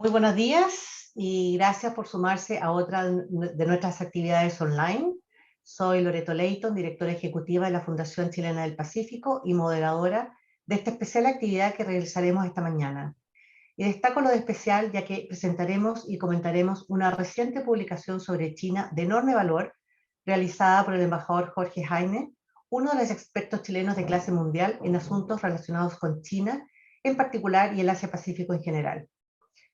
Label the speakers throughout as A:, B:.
A: Muy buenos días y gracias por sumarse a otra de nuestras actividades online. Soy Loreto Leighton, directora ejecutiva de la Fundación Chilena del Pacífico y moderadora de esta especial actividad que realizaremos esta mañana. Y destaco lo de especial ya que presentaremos y comentaremos una reciente publicación sobre China de enorme valor realizada por el embajador Jorge Jaime, uno de los expertos chilenos de clase mundial en asuntos relacionados con China en particular y el Asia-Pacífico en general.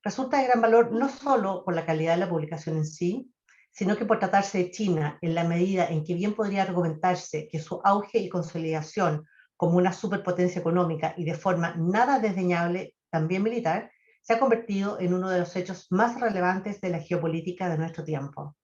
A: Resulta de gran valor no solo por la calidad de la publicación en sí, sino que por tratarse de China, en la medida en que bien podría argumentarse que su auge y consolidación como una superpotencia económica y de forma nada desdeñable, también militar, se ha convertido en uno de los hechos más relevantes de la geopolítica de nuestro tiempo.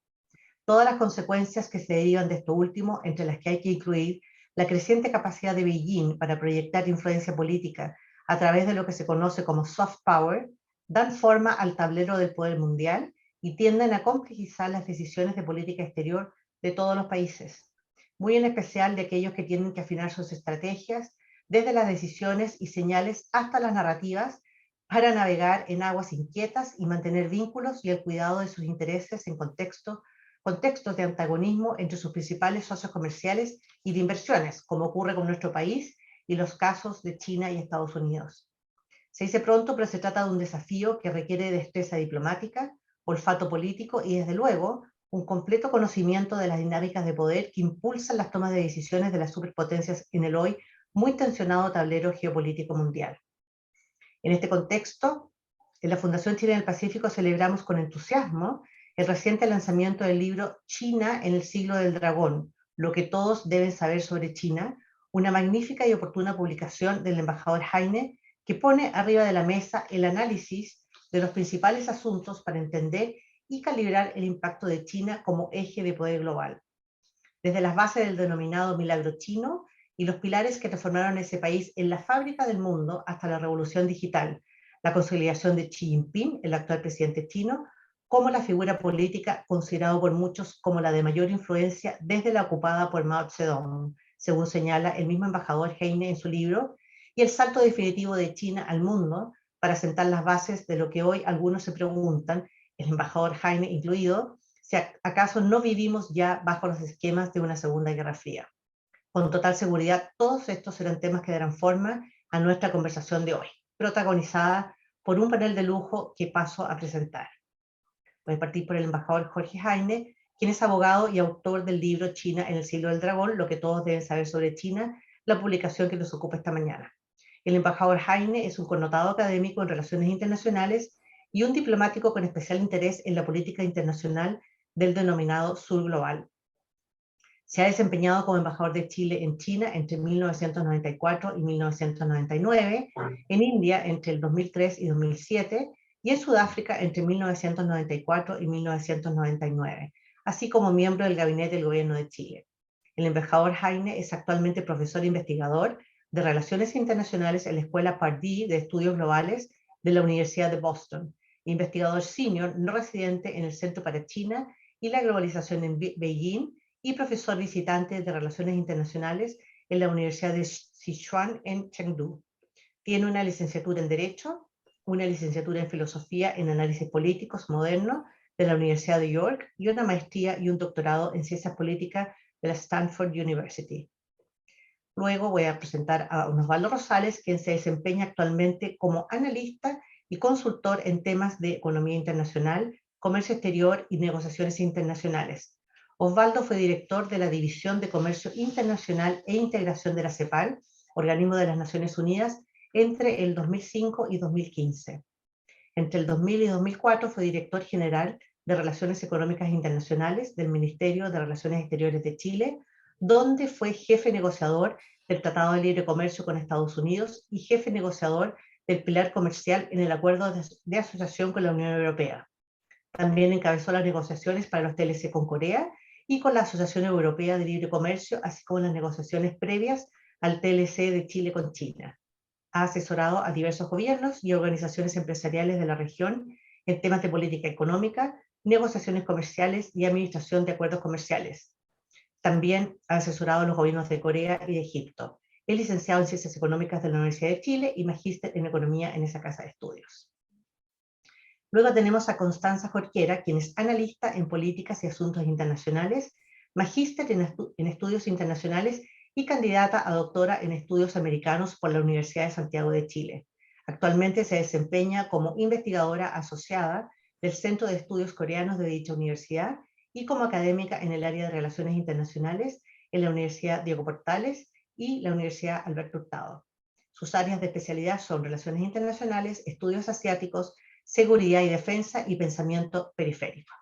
A: Todas las consecuencias que se derivan de esto último, entre las que hay que incluir la creciente capacidad de Beijing para proyectar influencia política a través de lo que se conoce como soft power, dan forma al tablero del poder mundial y tienden a complejizar las decisiones de política exterior de todos los países, muy en especial de aquellos que tienen que afinar sus estrategias, desde las decisiones y señales hasta las narrativas, para navegar en aguas inquietas y mantener vínculos y el cuidado de sus intereses en contextos de antagonismo entre sus principales socios comerciales y de inversiones, como ocurre con nuestro país y los casos de China y Estados Unidos. Se dice pronto, pero se trata de un desafío que requiere destreza diplomática, olfato político y, desde luego, un completo conocimiento de las dinámicas de poder que impulsan las tomas de decisiones de las superpotencias en el hoy muy tensionado tablero geopolítico mundial. En este contexto, en la Fundación Chilena del Pacífico celebramos con entusiasmo el reciente lanzamiento del libro China en el siglo del dragón, lo que todos deben saber sobre China, una magnífica y oportuna publicación del embajador Jaime que pone arriba de la mesa el análisis de los principales asuntos para entender y calibrar el impacto de China como eje de poder global. Desde las bases del denominado milagro chino y los pilares que transformaron ese país en la fábrica del mundo hasta la revolución digital, la consolidación de Xi Jinping, el actual presidente chino, como la figura política considerado por muchos como la de mayor influencia desde la ocupada por Mao Zedong, según señala el mismo embajador Heine en su libro, y el salto definitivo de China al mundo para sentar las bases de lo que hoy algunos se preguntan, el embajador Heine incluido, si acaso no vivimos ya bajo los esquemas de una Segunda Guerra Fría. Con total seguridad, todos estos serán temas que darán forma a nuestra conversación de hoy, protagonizada por un panel de lujo que paso a presentar. Voy a partir por el embajador Jorge Jaime, quien es abogado y autor del libro China en el siglo del dragón, lo que todos deben saber sobre China, la publicación que nos ocupa esta mañana. El embajador Jaime es un connotado académico en relaciones internacionales y un diplomático con especial interés en la política internacional del denominado Sur Global. Se ha desempeñado como embajador de Chile en China entre 1994 y 1999, en India entre el 2003 y 2007 y en Sudáfrica entre 1994 y 1999, así como miembro del gabinete del gobierno de Chile. El embajador Jaime es actualmente profesor investigador de Relaciones Internacionales en la Escuela Pardee de Estudios Globales de la Universidad de Boston, investigador senior no residente en el Centro para China y la Globalización en Beijing y profesor visitante de Relaciones Internacionales en la Universidad de Sichuan en Chengdu. Tiene una licenciatura en Derecho, una licenciatura en Filosofía en Análisis Políticos Moderno de la Universidad de York y una maestría y un doctorado en Ciencias Políticas de la Stanford University. Luego voy a presentar a Osvaldo Rosales, quien se desempeña actualmente como analista y consultor en temas de economía internacional, comercio exterior y negociaciones internacionales. Osvaldo fue director de la División de Comercio Internacional e Integración de la CEPAL, organismo de las Naciones Unidas, entre el 2005 y 2015. Entre el 2000 y 2004 fue director general de Relaciones Económicas Internacionales del Ministerio de Relaciones Exteriores de Chile, donde fue jefe negociador del Tratado de Libre Comercio con Estados Unidos y jefe negociador del pilar comercial en el Acuerdo de Asociación con la Unión Europea. También encabezó las negociaciones para los TLC con Corea y con la Asociación Europea de Libre Comercio, así como las negociaciones previas al TLC de Chile con China. Ha asesorado a diversos gobiernos y organizaciones empresariales de la región en temas de política económica, negociaciones comerciales y administración de acuerdos comerciales. También ha asesorado a los gobiernos de Corea y de Egipto. Es licenciado en Ciencias Económicas de la Universidad de Chile y magíster en Economía en esa casa de estudios. Luego tenemos a Constanza Jorquera, quien es analista en políticas y asuntos internacionales, magíster en estudios internacionales y candidata a doctora en estudios americanos por la Universidad de Santiago de Chile. Actualmente se desempeña como investigadora asociada del Centro de Estudios Coreanos de dicha universidad y como académica en el área de Relaciones Internacionales en la Universidad Diego Portales y la Universidad Alberto Hurtado. Sus áreas de especialidad son Relaciones Internacionales, Estudios Asiáticos, Seguridad y Defensa y Pensamiento Periférico.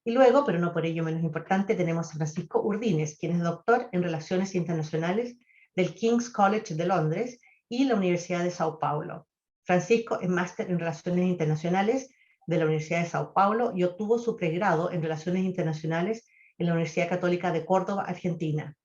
A: Y luego, pero no por ello menos importante, tenemos a Francisco Urdines, quien es doctor en Relaciones Internacionales del King's College de Londres y la Universidad de Sao Paulo. Francisco es máster en Relaciones Internacionales de la Universidad de Sao Paulo y obtuvo su pregrado en Relaciones Internacionales en la Universidad Católica de Córdoba, Argentina.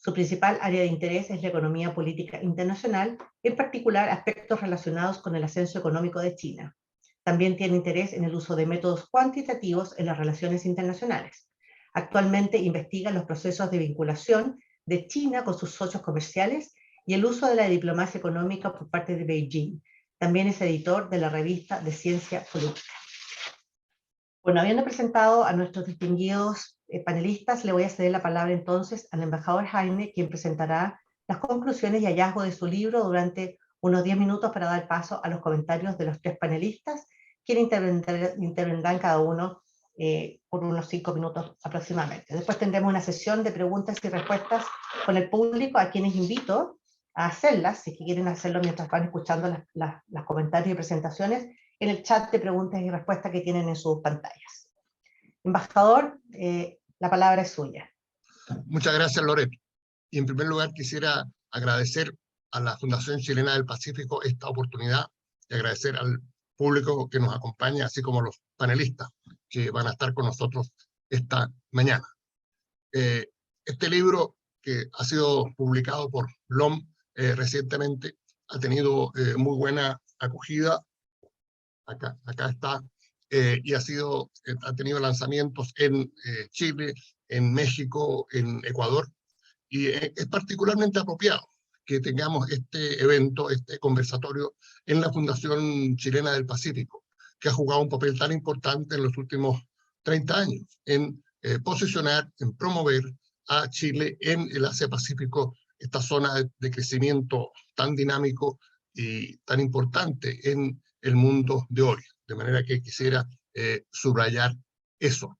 A: Su principal área de interés es la economía política internacional, en particular aspectos relacionados con el ascenso económico de China. También tiene interés en el uso de métodos cuantitativos en las relaciones internacionales. Actualmente investiga los procesos de vinculación de China con sus socios comerciales y el uso de la diplomacia económica por parte de Beijing. También es editor de la revista de Ciencia Política. Bueno, habiendo presentado a nuestros distinguidos panelistas, le voy a ceder la palabra entonces al embajador Jaime, quien presentará las conclusiones y hallazgos de su libro durante unos 10 minutos para dar paso a los comentarios de los tres panelistas, quienes intervendrán cada uno por unos 5 minutos aproximadamente. Después tendremos una sesión de preguntas y respuestas con el público, a quienes invito a hacerlas, si quieren hacerlo mientras van escuchando los comentarios y presentaciones, en el chat de preguntas y respuestas que tienen en sus pantallas. Embajador, la palabra es suya.
B: Muchas gracias, Loreto. Y en primer lugar quisiera agradecer a la Fundación Chilena del Pacífico esta oportunidad y agradecer al público que nos acompaña, así como a los panelistas que van a estar con nosotros esta mañana. Este libro, que ha sido publicado por LOM recientemente, ha tenido muy buena acogida. Acá está, y ha tenido lanzamientos en Chile, en México, en Ecuador, y es particularmente apropiado que tengamos este evento, este conversatorio en la Fundación Chilena del Pacífico, que ha jugado un papel tan importante en los últimos 30 años en posicionar, en promover a Chile en el Asia-Pacífico, esta zona de crecimiento tan dinámico y tan importante en el mundo de hoy. De manera que quisiera subrayar eso.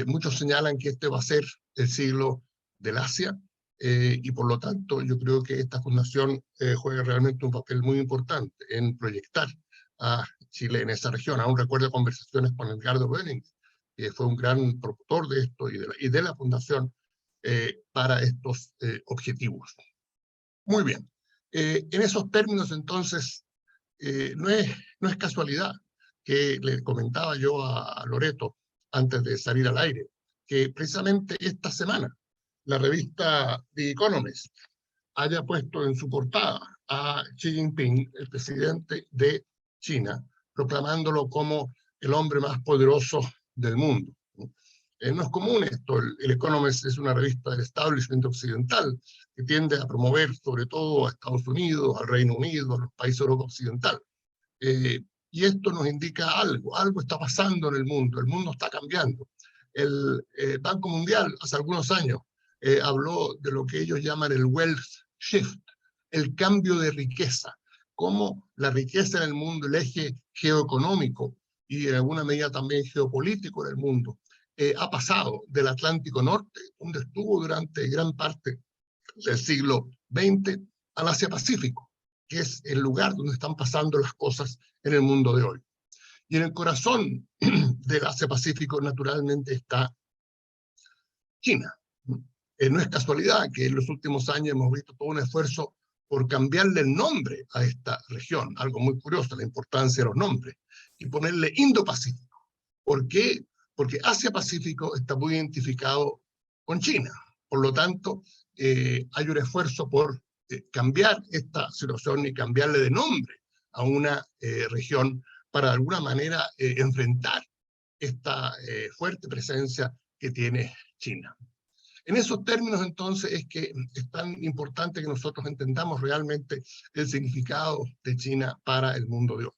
B: Muchos señalan que este va a ser el siglo del Asia, y por lo tanto yo creo que esta fundación juega realmente un papel muy importante en proyectar a Chile en esa región. Aún recuerdo conversaciones con Edgardo Böning, que fue un gran promotor de esto y de la fundación para estos objetivos. Muy bien. En esos términos, entonces, no es casualidad que le comentaba yo a Loreto antes de salir al aire, que precisamente esta semana la revista The Economist haya puesto en su portada a Xi Jinping, el presidente de China, proclamándolo como el hombre más poderoso del mundo. No es común esto. El Economist es una revista del establishment occidental que tiende a promover sobre todo a Estados Unidos, al Reino Unido, a los países de Europa Occidental. Y esto nos indica algo está pasando en el mundo está cambiando. El Banco Mundial hace algunos años habló de lo que ellos llaman el wealth shift, el cambio de riqueza, cómo la riqueza en el mundo, el eje geoeconómico y en alguna medida también geopolítico en el mundo, ha pasado del Atlántico Norte, donde estuvo durante gran parte del siglo XX, al Asia-Pacífico, que es el lugar donde están pasando las cosas en el mundo de hoy. Y en el corazón del Asia-Pacífico, naturalmente, está China. No es casualidad que en los últimos años hemos visto todo un esfuerzo por cambiarle el nombre a esta región, algo muy curioso, la importancia de los nombres, y ponerle Indo-Pacífico. ¿Por qué? Porque Asia-Pacífico está muy identificado con China. Por lo tanto, hay un esfuerzo por cambiar esta situación y cambiarle de nombre a una región para de alguna manera enfrentar esta fuerte presencia que tiene China. En esos términos, entonces, es que es tan importante que nosotros entendamos realmente el significado de China para el mundo de hoy.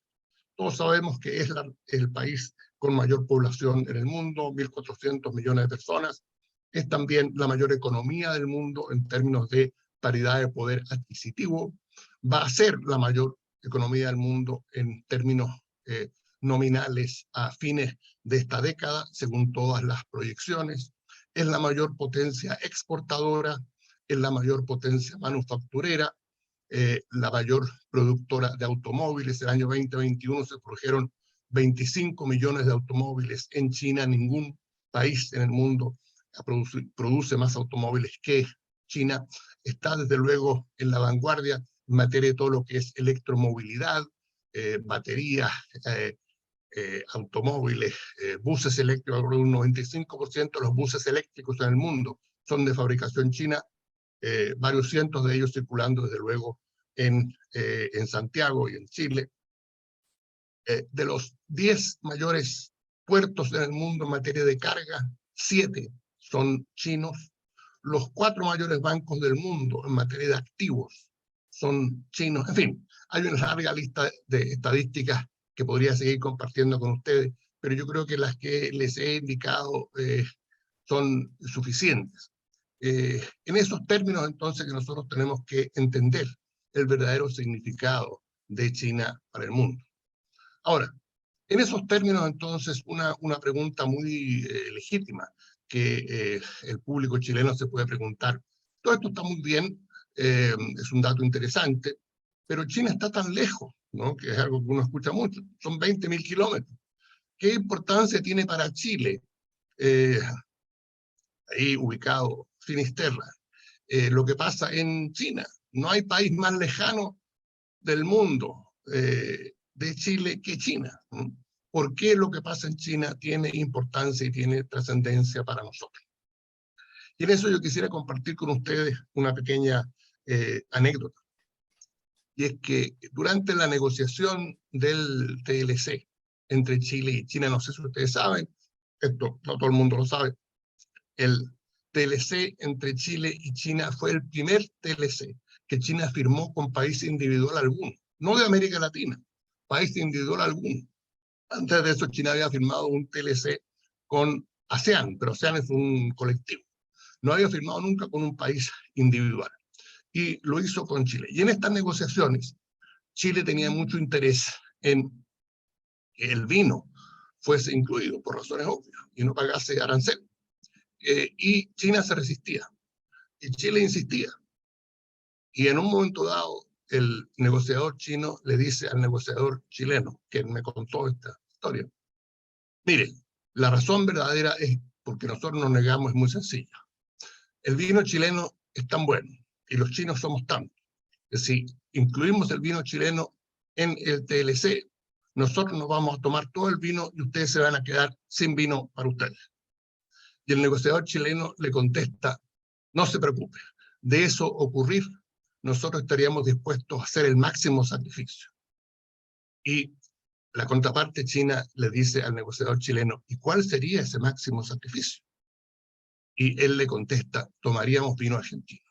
B: Todos sabemos que es el país con mayor población en el mundo, 1.400 millones de personas. Es también la mayor economía del mundo en términos de paridad de poder adquisitivo. Va a ser la mayor economía del mundo en términos nominales a fines de esta década, según todas las proyecciones. Es la mayor potencia exportadora, es la mayor potencia manufacturera, la mayor productora de automóviles. El año 2021 se produjeron 25 millones de automóviles en China. Ningún país en el mundo produce más automóviles que China. Está desde luego en la vanguardia en materia de todo lo que es electromovilidad, baterías, automóviles, buses eléctricos. Un 95% de los buses eléctricos en el mundo son de fabricación china, varios cientos de ellos circulando desde luego en Santiago y en Chile. De los 10 mayores puertos en el mundo en materia de carga, 7 son chinos. Los 4 mayores bancos del mundo en materia de activos son chinos. En fin, hay una larga lista de estadísticas que podría seguir compartiendo con ustedes, pero yo creo que las que les he indicado son suficientes. En esos términos, entonces, que nosotros tenemos que entender el verdadero significado de China para el mundo. Ahora, en esos términos, entonces, una pregunta muy legítima que el público chileno se puede preguntar. Todo esto está muy bien, es un dato interesante, pero China está tan lejos, ¿no? Que es algo que uno escucha mucho. Son 20.000 kilómetros. ¿Qué importancia tiene para Chile, ahí ubicado Finisterra, lo que pasa en China? No hay país más lejano del mundo de Chile que China. ¿Por qué lo que pasa en China tiene importancia y tiene trascendencia para nosotros? Y en eso yo quisiera compartir con ustedes una pequeña anécdota. Y es que durante la negociación del TLC entre Chile y China, no sé si ustedes saben, esto no todo el mundo lo sabe, el TLC entre Chile y China fue el primer TLC que China firmó con país individual alguno, no de América Latina, país individual alguno. Antes de eso, China había firmado un TLC con ASEAN, pero ASEAN es un colectivo. No había firmado nunca con un país individual. Y lo hizo con Chile. Y en estas negociaciones, Chile tenía mucho interés en que el vino fuese incluido, por razones obvias, y no pagase arancel. Y China se resistía. Y Chile insistía. Y en un momento dado, el negociador chino le dice al negociador chileno, que me contó esta historia, mire, la razón verdadera es porque nosotros nos negamos, es muy sencilla. El vino chileno es tan bueno y los chinos somos tantos, que si incluimos el vino chileno en el TLC, nosotros nos vamos a tomar todo el vino y ustedes se van a quedar sin vino para ustedes. Y el negociador chileno le contesta, no se preocupe, de eso ocurrir, nosotros estaríamos dispuestos a hacer el máximo sacrificio. Y la contraparte china le dice al negociador chileno, ¿y cuál sería ese máximo sacrificio? Y él le contesta, tomaríamos vino argentino.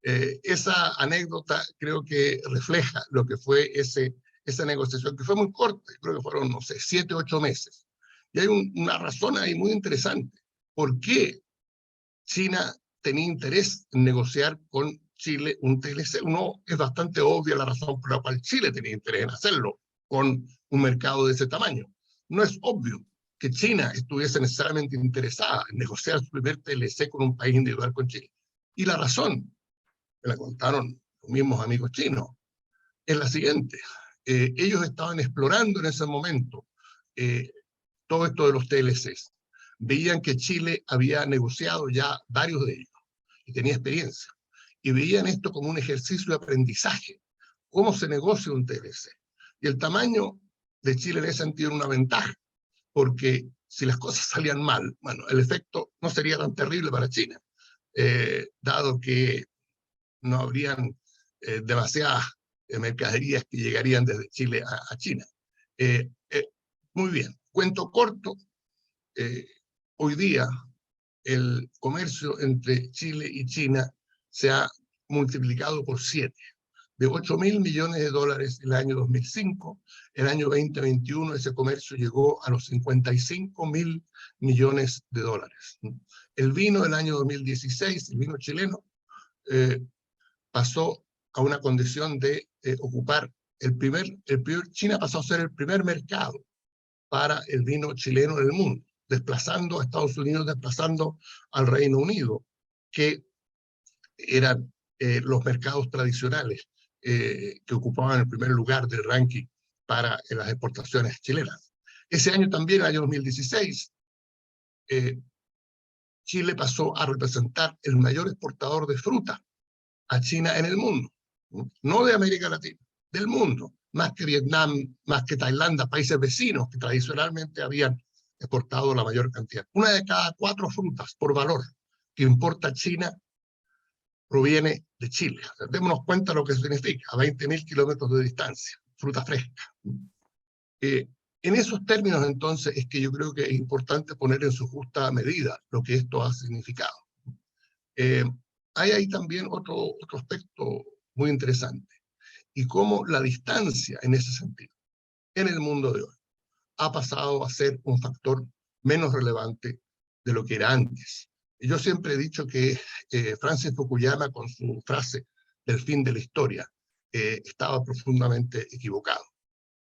B: Esa anécdota creo que refleja lo que fue esa negociación, que fue muy corta, creo que fueron, no sé, 7, 8 meses. Y hay una razón ahí muy interesante. ¿Por qué China tenía interés en negociar con Chile un TLC? Uno, es bastante obvia la razón por la cual Chile tenía interés en hacerlo con un mercado de ese tamaño. No es obvio que China estuviese necesariamente interesada en negociar su primer TLC con un país individual con Chile. Y la razón, me la contaron los mismos amigos chinos, es la siguiente. Ellos estaban explorando en ese momento todo esto de los TLCs. Veían que Chile había negociado ya varios de ellos y tenía experiencia. Y veían esto como un ejercicio de aprendizaje. ¿Cómo se negocia un TLC? Y el tamaño de Chile en ese sentido era una ventaja, porque si las cosas salían mal, bueno, el efecto no sería tan terrible para China, dado que no habrían demasiadas mercaderías que llegarían desde Chile a China. Muy bien, cuento corto, hoy día el comercio entre Chile y China se ha multiplicado por 7. de 8.000 millones de dólares el año 2005, el año 2021 ese comercio llegó a los 55.000 millones de dólares. El vino del año 2016, el vino chileno, pasó a una condición de ocupar China pasó a ser el primer mercado para el vino chileno en el mundo, desplazando a Estados Unidos, desplazando al Reino Unido, que eran los mercados tradicionales que ocupaban el primer lugar del ranking para las exportaciones chilenas. Ese año también, el año 2016, Chile pasó a representar el mayor exportador de fruta a China en el mundo, no de América Latina, del mundo, más que Vietnam, más que Tailandia, países vecinos que tradicionalmente habían exportado la mayor cantidad. Una de cada 4 frutas por valor que importa China proviene de Chile. O sea, démonos cuenta lo que significa, a 20.000 kilómetros de distancia, fruta fresca. En esos términos, entonces, es que yo creo que es importante poner en su justa medida lo que esto ha significado. Hay ahí también otro aspecto muy interesante, y cómo la distancia en ese sentido, en el mundo de hoy, ha pasado a ser un factor menos relevante de lo que era antes. Y yo siempre he dicho que Francis Fukuyama, con su frase del fin de la historia, estaba profundamente equivocado.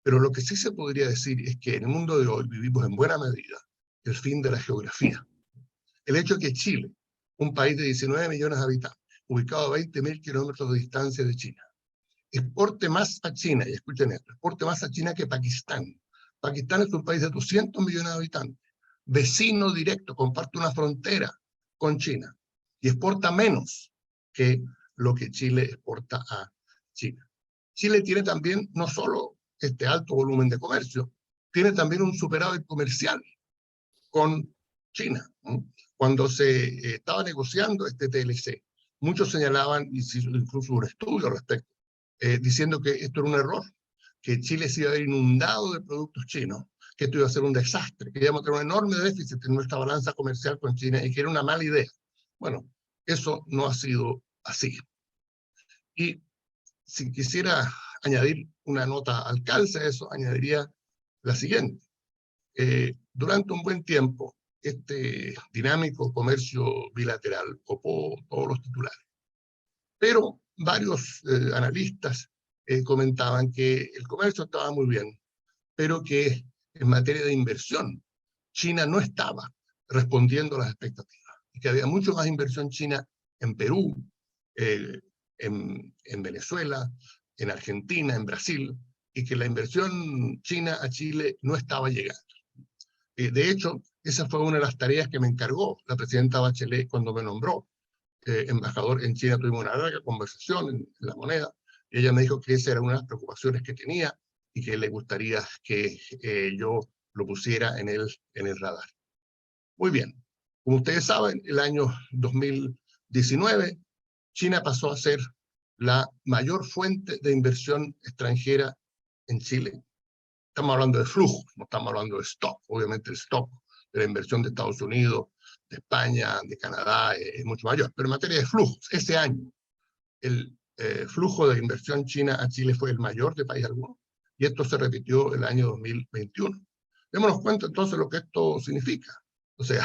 B: Pero lo que sí se podría decir es que en el mundo de hoy vivimos en buena medida el fin de la geografía. El hecho de que Chile, un país de 19 millones de habitantes, ubicado a 20.000 kilómetros de distancia de China, exporte más a China, y escuchen esto, exporte más a China que Pakistán. Pakistán es un país de 200 millones de habitantes, vecino directo, comparte una frontera con China, y exporta menos que lo que Chile exporta a China. Chile tiene también no solo este alto volumen de comercio, tiene también un superávit comercial con China. Cuando se estaba negociando este TLC, muchos señalaban, y incluso un estudio al respecto, diciendo que esto era un error, que Chile se iba a ver inundado de productos chinos, que esto iba a ser un desastre, que íbamos a tener un enorme déficit en nuestra balanza comercial con China y que era una mala idea. Bueno, eso no ha sido así. Y si quisiera añadir una nota al calce a eso, añadiría la siguiente. Durante un buen tiempo, este dinámico comercio bilateral copó todos los titulares. Pero varios analistas comentaban que el comercio estaba muy bien, pero que en materia de inversión, China no estaba respondiendo a las expectativas, y que había mucho más inversión china en Perú, en Venezuela, en Argentina, en Brasil, y que la inversión china a Chile no estaba llegando. De hecho, esa fue una de las tareas que me encargó la presidenta Bachelet cuando me nombró embajador en China. Tuvimos una larga conversación en La Moneda, y ella me dijo que esa era una de las preocupaciones que tenía y que le gustaría que yo lo pusiera en el radar. Muy bien. Como ustedes saben, el año 2019, China pasó a ser la mayor fuente de inversión extranjera en Chile. Estamos hablando de flujo, no estamos hablando de stock. Obviamente el stock de la inversión de Estados Unidos, de España, de Canadá es mucho mayor. Pero en materia de flujos, ese año el flujo de inversión china a Chile fue el mayor de país alguno, y esto se repitió el año 2021. Démonos cuenta entonces lo que esto significa. O sea,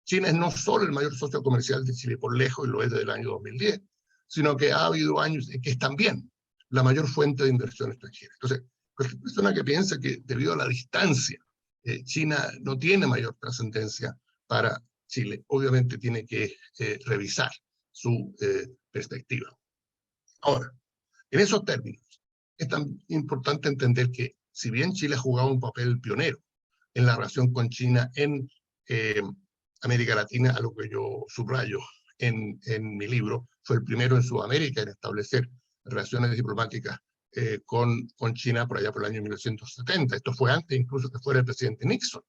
B: China es no solo el mayor socio comercial de Chile por lejos, y lo es desde el año 2010, sino que ha habido años en que es también la mayor fuente de inversión extranjera. Entonces, cualquier persona que piense que debido a la distancia, China no tiene mayor trascendencia para Chile, obviamente tiene que revisar su perspectiva. Ahora, en esos términos, es tan importante entender que si bien Chile ha jugado un papel pionero en la relación con China en América Latina, a lo que yo subrayo en mi libro, fue el primero en Sudamérica en establecer relaciones diplomáticas con China por allá por el año 1970. Esto fue antes incluso que fuera el presidente Nixon,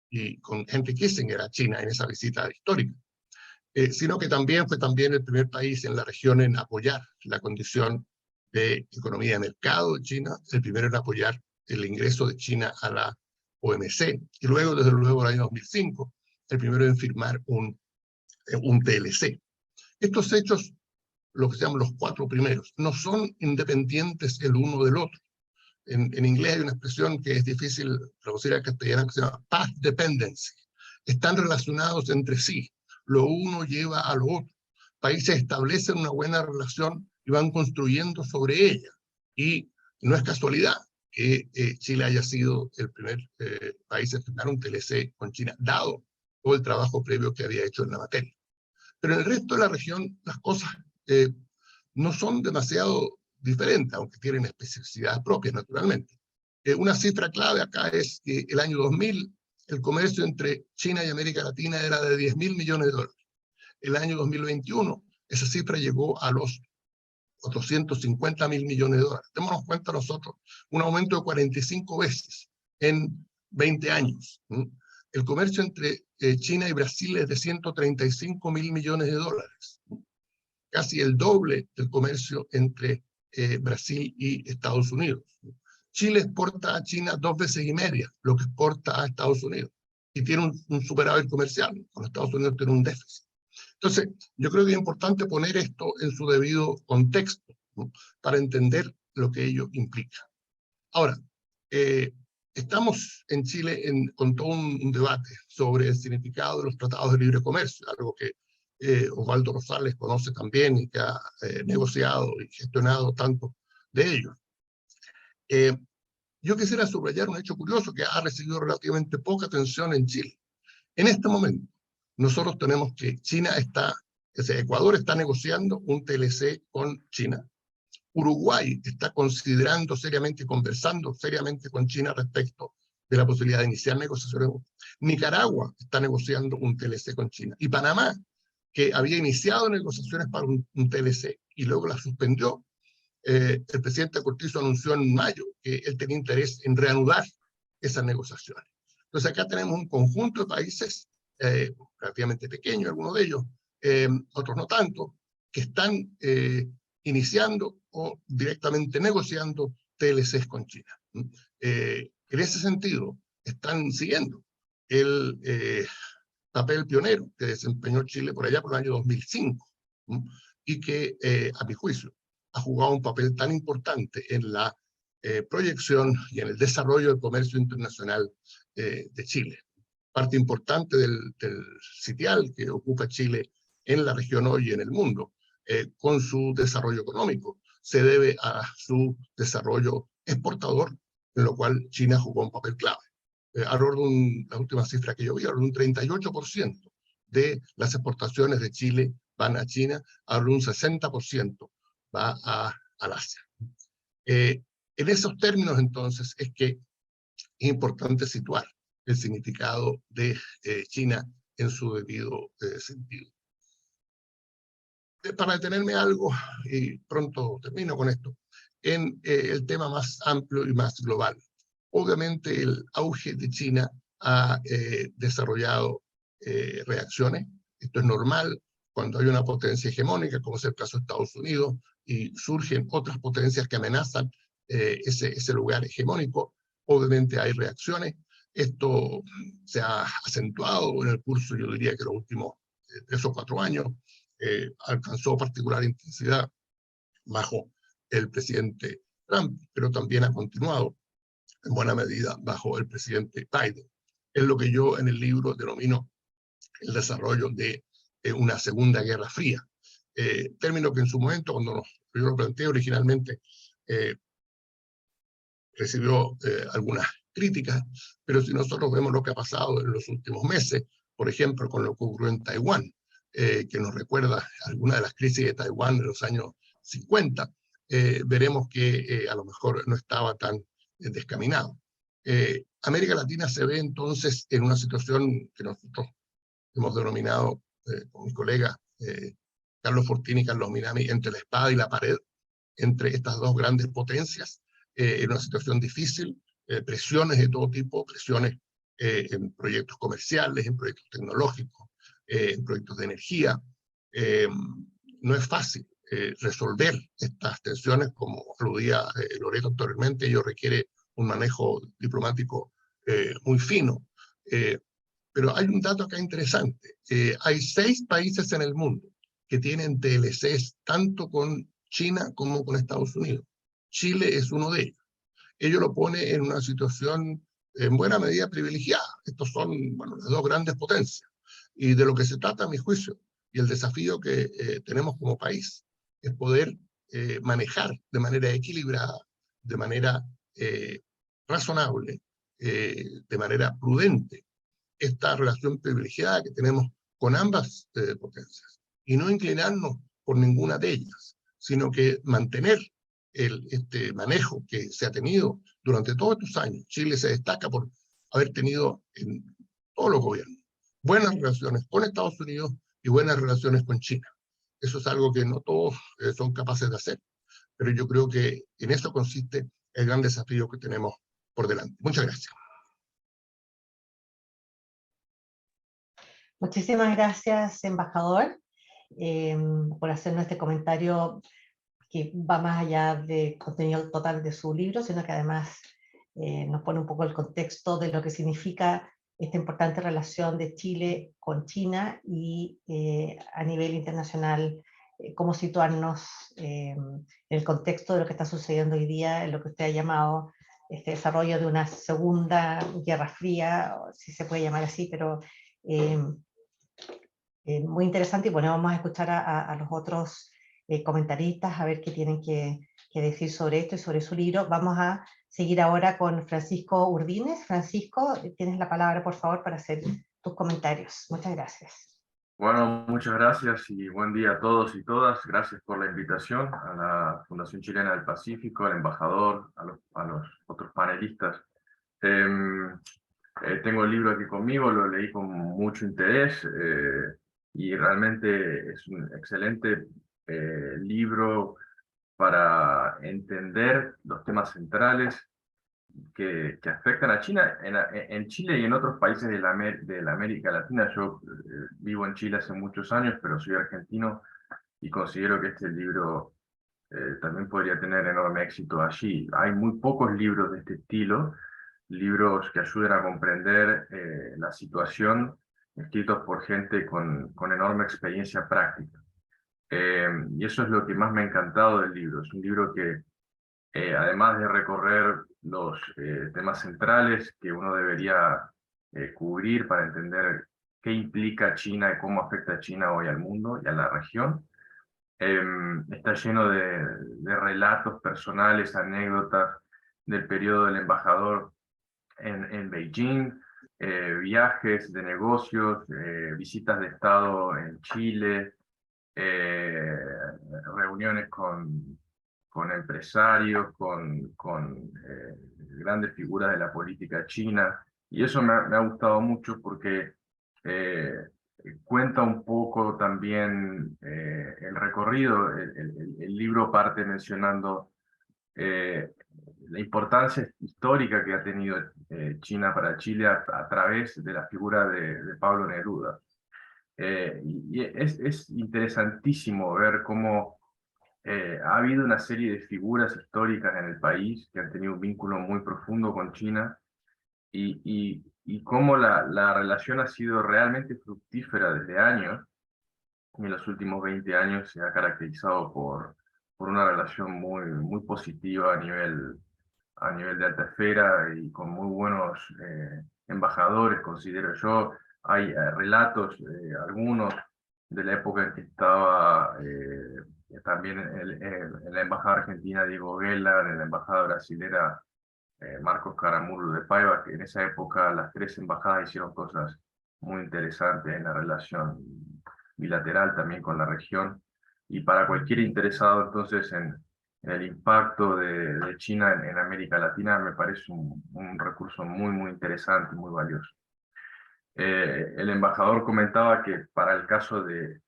B: y con Henry Kissinger a China en esa visita histórica. Sino que también fue el primer país en la región en apoyar la condición de economía de mercado de China, el primero en apoyar el ingreso de China a la OMC, y luego, desde luego, el año 2005, el primero en firmar un TLC. Estos hechos lo que se llaman los 4 primeros. No son independientes el uno del otro. En inglés hay una expresión que es difícil traducir al castellano que se llama path dependency. Están relacionados entre sí. Lo uno lleva a lo otro. Países establecen una buena relación y van construyendo sobre ella. Y no es casualidad que Chile haya sido el primer país en firmar un TLC con China, dado todo el trabajo previo que había hecho en la materia. Pero en el resto de la región las cosas no son demasiado diferentes, aunque tienen especificidades propias, naturalmente. Una cifra clave acá es que el año 2000 el comercio entre China y América Latina era de 10.000 millones de dólares. El año 2021 esa cifra llegó a los 450.000 millones de dólares. Démonos cuenta nosotros, un aumento de 45 veces en 20 años. El comercio entre China y Brasil es de 135.000 millones de dólares. Casi el doble del comercio entre Brasil y Estados Unidos. Chile exporta a China 2 veces y media lo que exporta a Estados Unidos. Y tiene un superávit comercial. Con Estados Unidos tiene un déficit. Entonces, yo creo que es importante poner esto en su debido contexto, ¿no? Para entender lo que ello implica. Ahora, estamos en Chile con todo un debate sobre el significado de los tratados de libre comercio, algo que Osvaldo Rosales conoce también y que ha negociado y gestionado tanto de ellos. Yo quisiera subrayar un hecho curioso que ha recibido relativamente poca atención en Chile. En este momento, nosotros tenemos que Ecuador está negociando un TLC con China. Uruguay está considerando seriamente, conversando seriamente con China respecto de la posibilidad de iniciar negociaciones. Nicaragua está negociando un TLC con China. Y Panamá, que había iniciado negociaciones para un TLC y luego la suspendió, el presidente Cortizo anunció en mayo que él tenía interés en reanudar esas negociaciones. Entonces acá tenemos un conjunto de países relativamente pequeños, algunos de ellos, otros no tanto, que están iniciando o directamente negociando TLCs con China. En ese sentido, están siguiendo el papel pionero que desempeñó Chile por allá por el año 2005 y que, a mi juicio, ha jugado un papel tan importante en la proyección y en el desarrollo del comercio internacional de Chile. Parte importante del sitial que ocupa Chile en la región hoy y en el mundo, con su desarrollo económico, se debe a su desarrollo exportador, en lo cual China jugó un papel clave. Alrededor de la última cifra que yo vi, alrededor de un 38% de las exportaciones de Chile van a China, alrededor de un 60% va al Asia. En esos términos, entonces, es que es importante situar el significado de China en su debido sentido. Para detenerme algo, y pronto termino con esto, en el tema más amplio y más global. Obviamente el auge de China ha desarrollado reacciones. Esto es normal cuando hay una potencia hegemónica, como es el caso de Estados Unidos, y surgen otras potencias que amenazan ese lugar hegemónico. Obviamente hay reacciones. Esto se ha acentuado en el curso, yo diría que los últimos 3 o 4 años. Alcanzó particular intensidad bajo el presidente Trump, pero también ha continuado en buena medida bajo el presidente Biden. Es lo que yo en el libro denomino el desarrollo de una segunda guerra fría. Término que en su momento, cuando yo lo planteé originalmente, recibió algunas críticas, pero si nosotros vemos lo que ha pasado en los últimos meses, por ejemplo, con lo que ocurrió en Taiwán, que nos recuerda alguna de las crisis de Taiwán de los años 50, veremos que a lo mejor no estaba tan descaminado. América Latina se ve entonces en una situación que nosotros hemos denominado con mis colegas Carlos Fortini y Carlos Minami entre la espada y la pared, entre estas dos grandes potencias, en una situación difícil, presiones de todo tipo, presiones en proyectos comerciales, en proyectos tecnológicos, en proyectos de energía. No es fácil resolver estas tensiones, como aludía Loreto anteriormente, ello requiere un manejo diplomático muy fino. Pero hay un dato acá interesante. Hay 6 países en el mundo que tienen TLCs tanto con China como con Estados Unidos. Chile es uno de ellos. Ello lo pone en una situación en buena medida privilegiada. Estos son, bueno, las dos grandes potencias. Y de lo que se trata, a mi juicio, y el desafío que tenemos como país, es poder manejar de manera equilibrada, de manera razonable, de manera prudente, esta relación privilegiada que tenemos con ambas potencias. Y no inclinarnos por ninguna de ellas, sino que mantener este manejo que se ha tenido durante todos estos años. Chile se destaca por haber tenido en todos los gobiernos buenas relaciones con Estados Unidos y buenas relaciones con China. Eso es algo que no todos son capaces de hacer, pero yo creo que en eso consiste el gran desafío que tenemos por delante. Muchas gracias.
A: Muchísimas gracias, embajador, por hacernos este comentario que va más allá del contenido total de su libro, sino que además nos pone un poco el contexto de lo que significa esta importante relación de Chile con China y a nivel internacional, cómo situarnos en el contexto de lo que está sucediendo hoy día, en lo que usted ha llamado este desarrollo de una segunda guerra fría, si se puede llamar así, pero muy interesante. Y bueno, vamos a escuchar a los otros comentaristas a ver qué tienen que decir sobre esto y sobre su libro. Vamos a seguir ahora con Francisco Urdines. Francisco, tienes la palabra, por favor, para hacer tus comentarios. Muchas gracias.
C: Bueno, muchas gracias y buen día a todos y todas. Gracias por la invitación a la Fundación Chilena del Pacífico, al embajador, a los otros panelistas. Tengo el libro aquí conmigo, lo leí con mucho interés y realmente es un excelente libro para entender los temas centrales que afectan a China, en Chile y en otros países de la América Latina. Yo vivo en Chile hace muchos años, pero soy argentino y considero que este libro también podría tener enorme éxito allí. Hay muy pocos libros de este estilo, libros que ayuden a comprender la situación, escritos por gente con enorme experiencia práctica. Y eso es lo que más me ha encantado del libro. Es un libro que además de recorrer los temas centrales que uno debería cubrir para entender qué implica China y cómo afecta a China hoy al mundo y a la región, está lleno de relatos personales, anécdotas del periodo del embajador en Beijing, viajes de negocios, visitas de Estado en Chile, eh, reuniones con empresarios, con grandes figuras de la política china, y eso me ha gustado mucho porque cuenta un poco también el recorrido. El libro parte mencionando la importancia histórica que ha tenido China para Chile a través de la figura de Pablo Neruda. Y es interesantísimo ver cómo ha habido una serie de figuras históricas en el país que han tenido un vínculo muy profundo con China y cómo la relación ha sido realmente fructífera desde años. Y en los últimos 20 años se ha caracterizado por una relación muy positiva a nivel de alta esfera y con muy buenos embajadores, considero yo. Hay relatos, algunos de la época en que estaba también en la embajada argentina Diego Guelar, en la embajada brasilera Marcos Caramurro de Paiva, que en esa época las tres embajadas hicieron cosas muy interesantes en la relación bilateral también con la región. Y para cualquier interesado entonces en el impacto de China en América Latina, me parece un recurso muy interesante, muy valioso. El embajador comentaba que para el caso del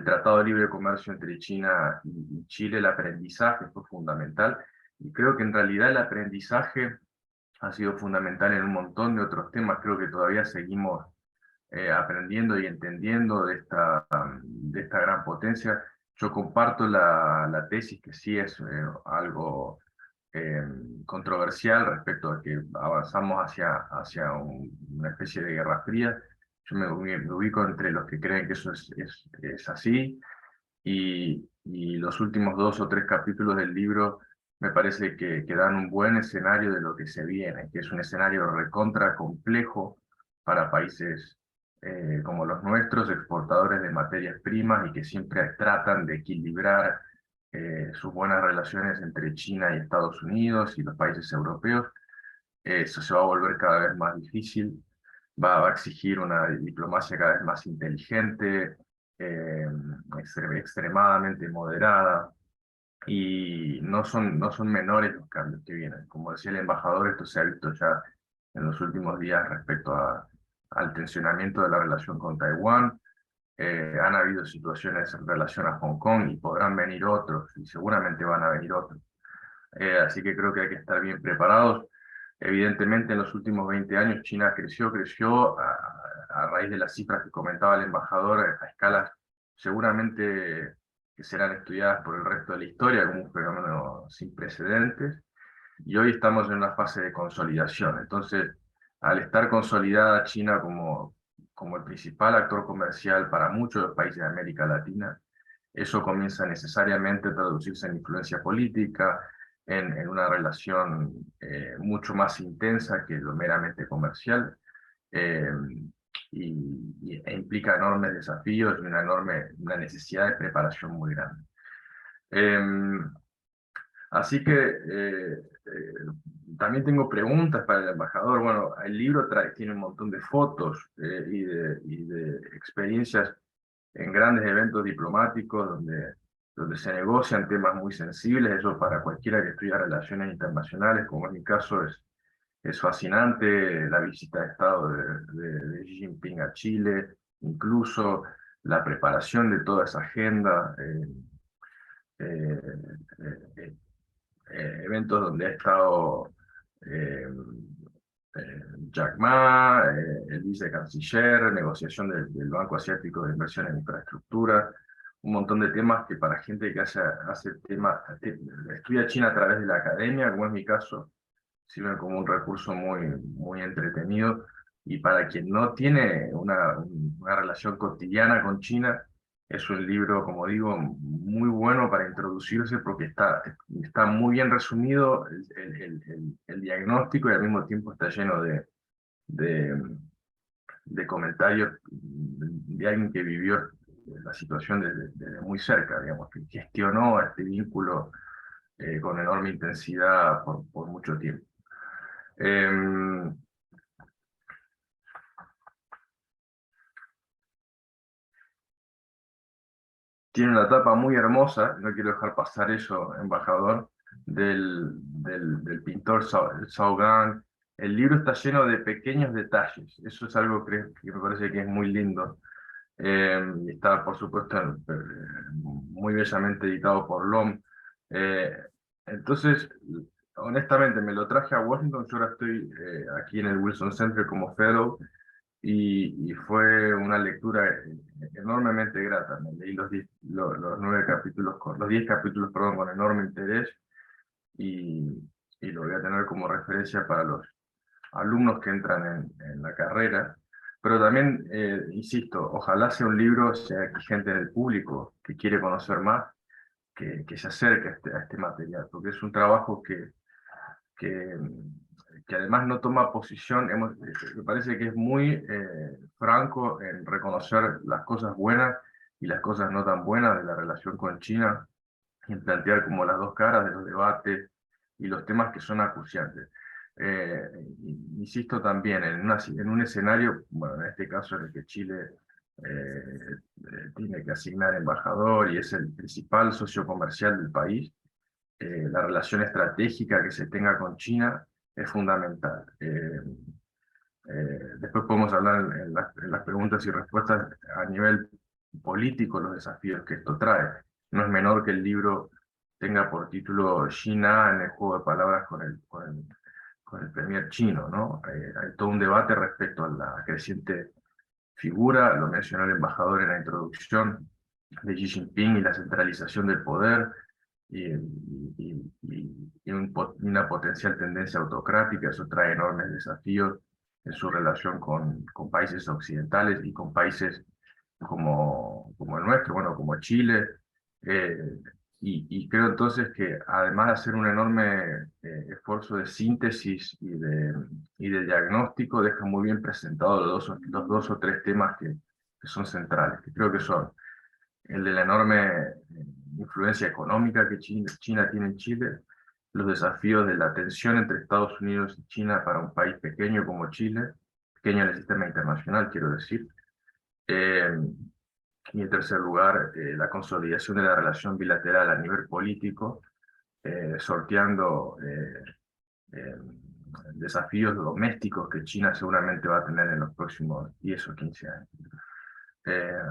C: Tratado de Libre Comercio entre China y Chile, el aprendizaje fue fundamental, y creo que en realidad el aprendizaje ha sido fundamental en un montón de otros temas. Creo que todavía seguimos aprendiendo y entendiendo de esta gran potencia. Yo comparto la tesis que sí es algo controversial respecto a que avanzamos hacia una especie de guerra fría. Yo me ubico entre los que creen que eso es así, y los últimos 2 o 3 capítulos del libro me parece que dan un buen escenario de lo que se viene, que es un escenario recontra complejo para países como los nuestros, exportadores de materias primas y que siempre tratan de equilibrar sus buenas relaciones entre China y Estados Unidos y los países europeos. Eso se va a volver cada vez más difícil, va a exigir una diplomacia cada vez más inteligente, eh, extremadamente moderada, y no son menores los cambios que vienen. Como decía el embajador, esto se ha visto ya en los últimos días respecto al tensionamiento de la relación con Taiwán. Han habido situaciones en relación a Hong Kong y podrán venir otros, y seguramente van a venir otros. Así que creo que hay que estar bien preparados. Evidentemente, en los últimos 20 años China creció a raíz de las cifras que comentaba el embajador, a escalas seguramente que serán estudiadas por el resto de la historia como un fenómeno sin precedentes. Y hoy estamos en una fase de consolidación. Entonces, al estar consolidada China como el principal actor comercial para muchos de los países de América Latina, eso comienza necesariamente a traducirse en influencia política, en una relación mucho más intensa que lo meramente comercial, eh, e implica enormes desafíos y una necesidad de preparación muy grande. Así que también tengo preguntas para el embajador. Bueno, el libro tiene un montón de fotos y de experiencias en grandes eventos diplomáticos donde se negocian temas muy sensibles. Eso para cualquiera que estudia relaciones internacionales, como en mi caso, es fascinante. La visita de Estado de Xi Jinping a Chile, incluso la preparación de toda esa agenda. Eh, eh, Eventos donde ha estado eh, Jack Ma, el vicecanciller, negociación del Banco Asiático de Inversión en Infraestructura, un montón de temas que para gente que estudia China a través de la academia, como es mi caso, sirven como un recurso muy entretenido. Y para quien no tiene una relación cotidiana con China, es un libro, como digo, muy bueno para introducirse porque está muy bien resumido el diagnóstico y al mismo tiempo está lleno de, de comentarios de alguien que vivió la situación desde muy cerca, digamos, que gestionó este vínculo con enorme intensidad por mucho tiempo. Tiene una tapa muy hermosa, no quiero dejar pasar eso, embajador, del pintor Zhao Gang. El libro está lleno de pequeños detalles, eso es algo que me parece que es muy lindo. Y está, por supuesto, muy bellamente editado por LOM. Eh, entonces, honestamente, me lo traje a Washington. Yo ahora estoy aquí en el Wilson Center como fellow y fue una lectura enormemente grata. Me leí los 9 capítulos, los 10 capítulos, perdón, con enorme interés y lo voy a tener como referencia para los alumnos que entran en la carrera. Pero también, insisto, ojalá sea un libro, sea gente del público que quiere conocer más, que se acerque a este material, porque es un trabajo que, que además no toma posición. Me parece que es muy franco en reconocer las cosas buenas y las cosas no tan buenas de la relación con China, y en plantear como las dos caras de los debates y los temas que son acuciantes. Insisto también en un escenario, bueno, en este caso en el que Chile tiene que asignar embajador y es el principal socio comercial del país. La relación estratégica que se tenga con China es fundamental. Después podemos hablar en las preguntas y respuestas a nivel político los desafíos que esto trae. No es menor que el libro tenga por título China en el juego de palabras con el premier chino, ¿no? Hay todo un debate respecto a la creciente figura, lo mencionó el embajador en la introducción, de Xi Jinping y la centralización del poder y una potencial tendencia autocrática. Eso trae enormes desafíos en su relación con países occidentales y con países como el nuestro, bueno, como Chile, Y creo entonces que además de hacer un enorme esfuerzo de síntesis y de diagnóstico, deja muy bien presentados los dos o tres temas que son centrales, que creo que son el de la enorme influencia económica que China tiene en Chile, los desafíos de la tensión entre Estados Unidos y China para un país pequeño como Chile, pequeño en el sistema internacional, quiero decir, eh, y en tercer lugar, la consolidación de la relación bilateral a nivel político, sorteando eh, desafíos domésticos que China seguramente va a tener en los próximos 10 o 15 años.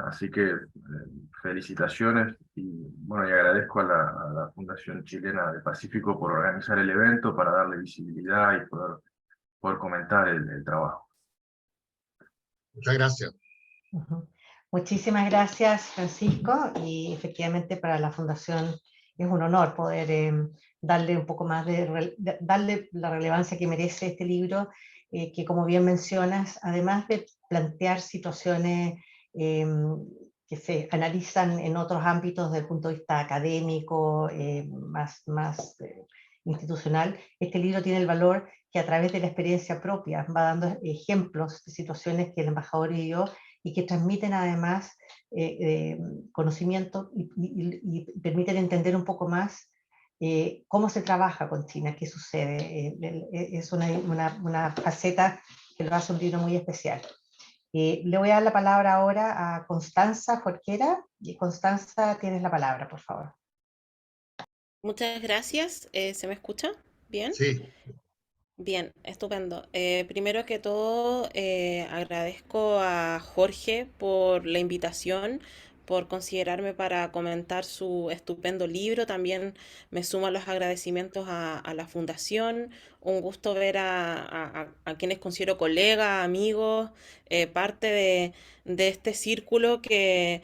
C: Así que felicitaciones y bueno, y agradezco a la Fundación Chilena del Pacífico por organizar el evento, para darle visibilidad y poder comentar el trabajo.
B: Muchas gracias.
A: Ujú. Muchísimas gracias, Francisco, y efectivamente para la Fundación es un honor poder darle un poco más darle la relevancia que merece este libro, que como bien mencionas, además de plantear situaciones que se analizan en otros ámbitos desde el punto de vista académico, más institucional, este libro tiene el valor que a través de la experiencia propia va dando ejemplos de situaciones que el embajador vivió y que transmiten además conocimiento y permiten entender un poco más cómo se trabaja con China, qué sucede. Es una faceta que lo hace un libro muy especial. Le voy a dar la palabra ahora a Constanza Jorquera. Y Constanza, tienes la palabra, por favor.
D: Muchas gracias. ¿Se me escucha? ¿Bien?
B: Sí,
D: Bien, estupendo. Primero que todo, agradezco a Jorge por la invitación, por considerarme para comentar su estupendo libro. También me sumo a los agradecimientos a la Fundación. Un gusto ver a quienes considero colegas, amigos, parte de este círculo que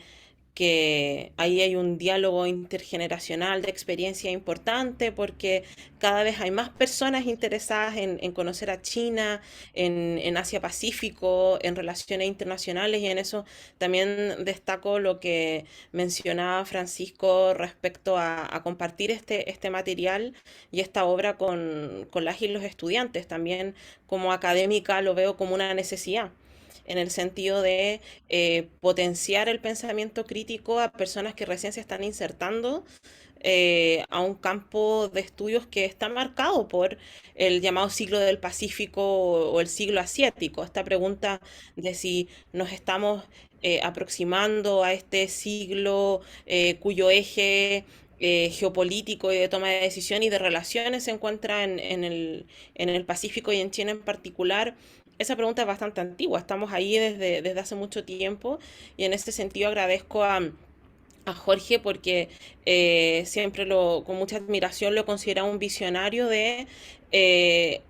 D: ahí hay un diálogo intergeneracional de experiencia importante porque cada vez hay más personas interesadas en conocer a China, en Asia Pacífico, en relaciones internacionales y en eso también destaco lo que mencionaba Francisco respecto a compartir este material y esta obra con las y los estudiantes. También como académica lo veo como una necesidad en el sentido de potenciar el pensamiento crítico a personas que recién se están insertando a un campo de estudios que está marcado por el llamado siglo del Pacífico o el siglo asiático. Esta pregunta de si nos estamos aproximando a este siglo cuyo eje geopolítico y de toma de decisión y de relaciones se encuentra en el Pacífico y en China en particular. Esa pregunta es bastante antigua, estamos ahí desde hace mucho tiempo y en ese sentido agradezco a Jorge porque siempre con mucha admiración lo considera un visionario eh,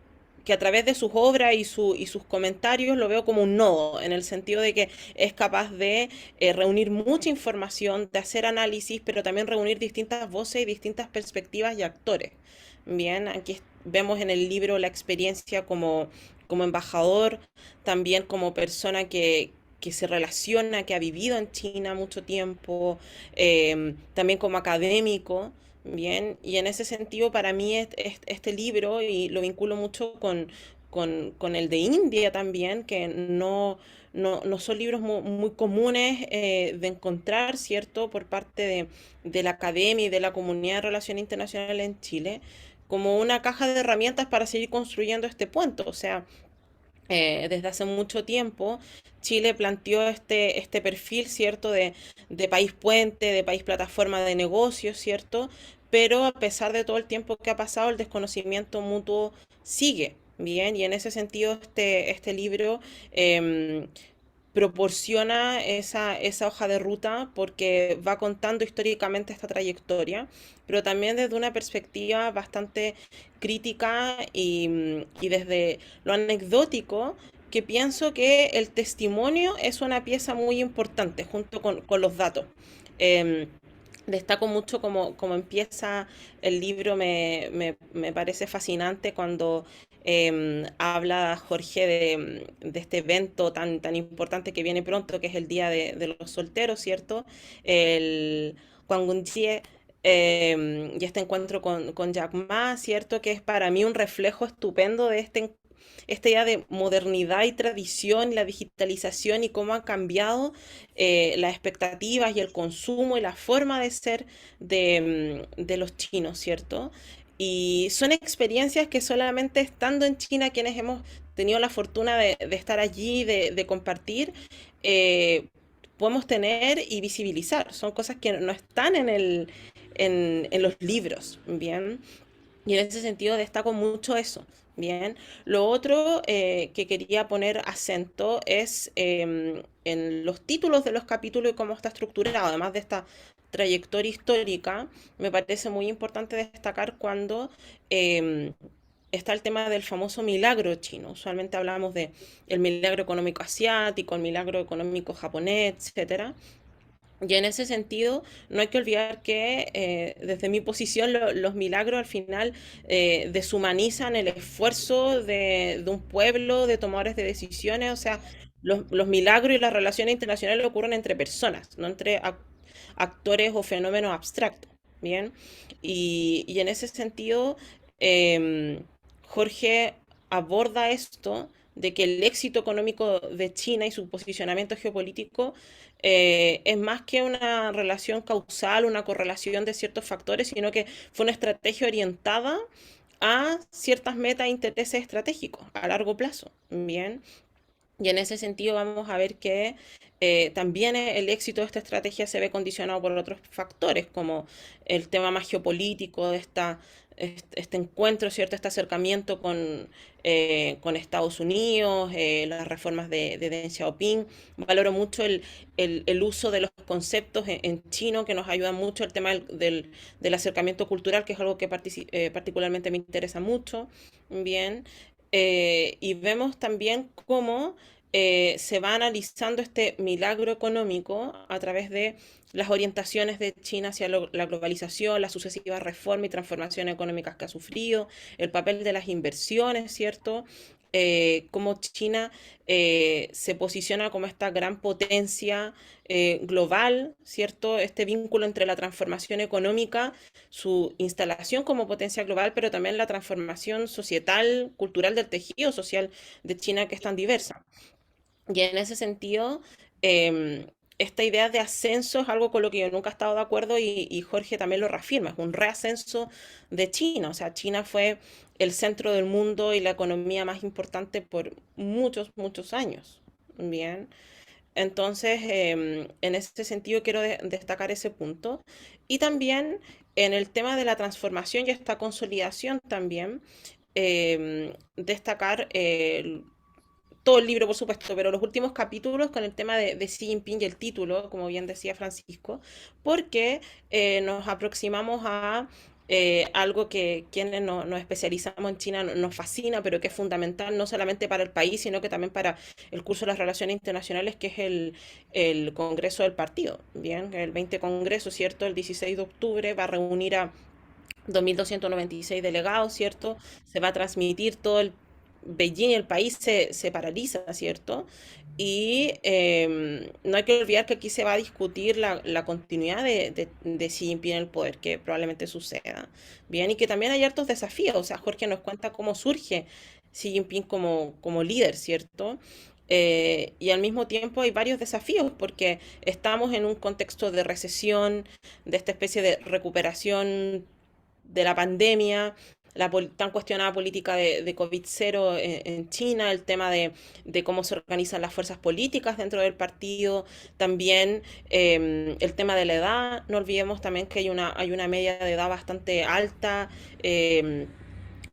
D: que a través de sus obras y sus comentarios lo veo como un nodo, en el sentido de que es capaz de reunir mucha información, de hacer análisis, pero también reunir distintas voces y distintas perspectivas y actores. Bien, aquí vemos en el libro la experiencia como embajador, también como persona que se relaciona, que ha vivido en China mucho tiempo, también como académico, bien, y en ese sentido para mí este libro, y lo vinculo mucho con el de India también, que no son libros muy comunes de encontrar, ¿cierto?, por parte de la academia y de la comunidad de relaciones internacionales en Chile, como una caja de herramientas para seguir construyendo este puente. O sea, desde hace mucho tiempo, Chile planteó este perfil, ¿cierto?, de país puente, de país plataforma de negocios, ¿cierto? Pero a pesar de todo el tiempo que ha pasado, el desconocimiento mutuo sigue, ¿bien? Y en ese sentido, este libro proporciona esa hoja de ruta porque va contando históricamente esta trayectoria, pero también desde una perspectiva bastante crítica y desde lo anecdótico, que pienso que el testimonio es una pieza muy importante junto con los datos. Eh, Destaco mucho cómo empieza el libro, me parece fascinante cuando habla Jorge de este evento tan importante que viene pronto, que es el Día de los Solteros, ¿cierto? El Jie, y este encuentro con Jack Ma, ¿cierto? Que es para mí un reflejo estupendo de esta idea de modernidad y tradición, la digitalización y cómo han cambiado las expectativas y el consumo y la forma de ser de los chinos, ¿cierto? Y son experiencias que solamente estando en China, quienes hemos tenido la fortuna de estar allí, de compartir, eh, podemos tener y visibilizar. Son cosas que no están en los libros, ¿bien? Y en ese sentido destaco mucho eso. Bien, lo otro que quería poner acento es en los títulos de los capítulos y cómo está estructurado, además de esta trayectoria histórica, me parece muy importante destacar cuando em, está el tema del famoso milagro chino. Usualmente hablamos de el milagro económico asiático, el milagro económico japonés, etcétera. Y en ese sentido, no hay que olvidar que desde mi posición los milagros al final deshumanizan el esfuerzo de un pueblo, de tomadores de decisiones. O sea, los milagros y las relaciones internacionales ocurren entre personas, no entre actores o fenómenos abstractos. Bien, y en ese sentido, em, Jorge aborda esto de que el éxito económico de China y su posicionamiento geopolítico es más que una relación causal, una correlación de ciertos factores, sino que fue una estrategia orientada a ciertas metas e intereses estratégicos a largo plazo. Bien, y en ese sentido vamos a ver que también el éxito de esta estrategia se ve condicionado por otros factores, como el tema más geopolítico de este encuentro, ¿cierto? Este acercamiento con Estados Unidos, las reformas de Deng Xiaoping. Valoro mucho el uso de los conceptos en chino, que nos ayuda mucho el tema del acercamiento cultural, que es algo que particularmente me interesa mucho. Bien. Y vemos también cómo se va analizando este milagro económico a través de las orientaciones de China hacia la globalización, las sucesivas reformas y transformaciones económicas que ha sufrido, el papel de las inversiones, ¿cierto? Cómo China se posiciona como esta gran potencia global, ¿cierto? Este vínculo entre la transformación económica, su instalación como potencia global, pero también la transformación societal, cultural del tejido social de China que es tan diversa. Y en ese sentido, esta idea de ascenso es algo con lo que yo nunca he estado de acuerdo y Jorge también lo reafirma, es un reascenso de China. O sea, China fue el centro del mundo y la economía más importante por muchos, muchos años. Bien. Entonces, en ese sentido quiero destacar ese punto. Y también en el tema de la transformación y esta consolidación también, destacar todo el libro, por supuesto, pero los últimos capítulos con el tema de Xi Jinping y el título, como bien decía Francisco, porque nos aproximamos a algo que quienes nos especializamos en China nos fascina, pero que es fundamental no solamente para el país, sino que también para el curso de las relaciones internacionales, que es el Congreso del Partido. Bien, el 20 Congreso, ¿cierto? El 16 de octubre va a reunir a 2.296 delegados, ¿cierto? Se va a transmitir todo el Beijing, el país se paraliza, ¿cierto? Y no hay que olvidar que aquí se va a discutir la continuidad de Xi Jinping en el poder, que probablemente suceda. Bien, y que también hay hartos desafíos. O sea, Jorge nos cuenta cómo surge Xi Jinping como líder, ¿cierto? Y al mismo tiempo hay varios desafíos porque estamos en un contexto de recesión, de esta especie de recuperación de la pandemia, la tan cuestionada política de COVID-0 en China, el tema de cómo se organizan las fuerzas políticas dentro del partido, también el tema de la edad, no olvidemos también que hay una media de edad bastante alta en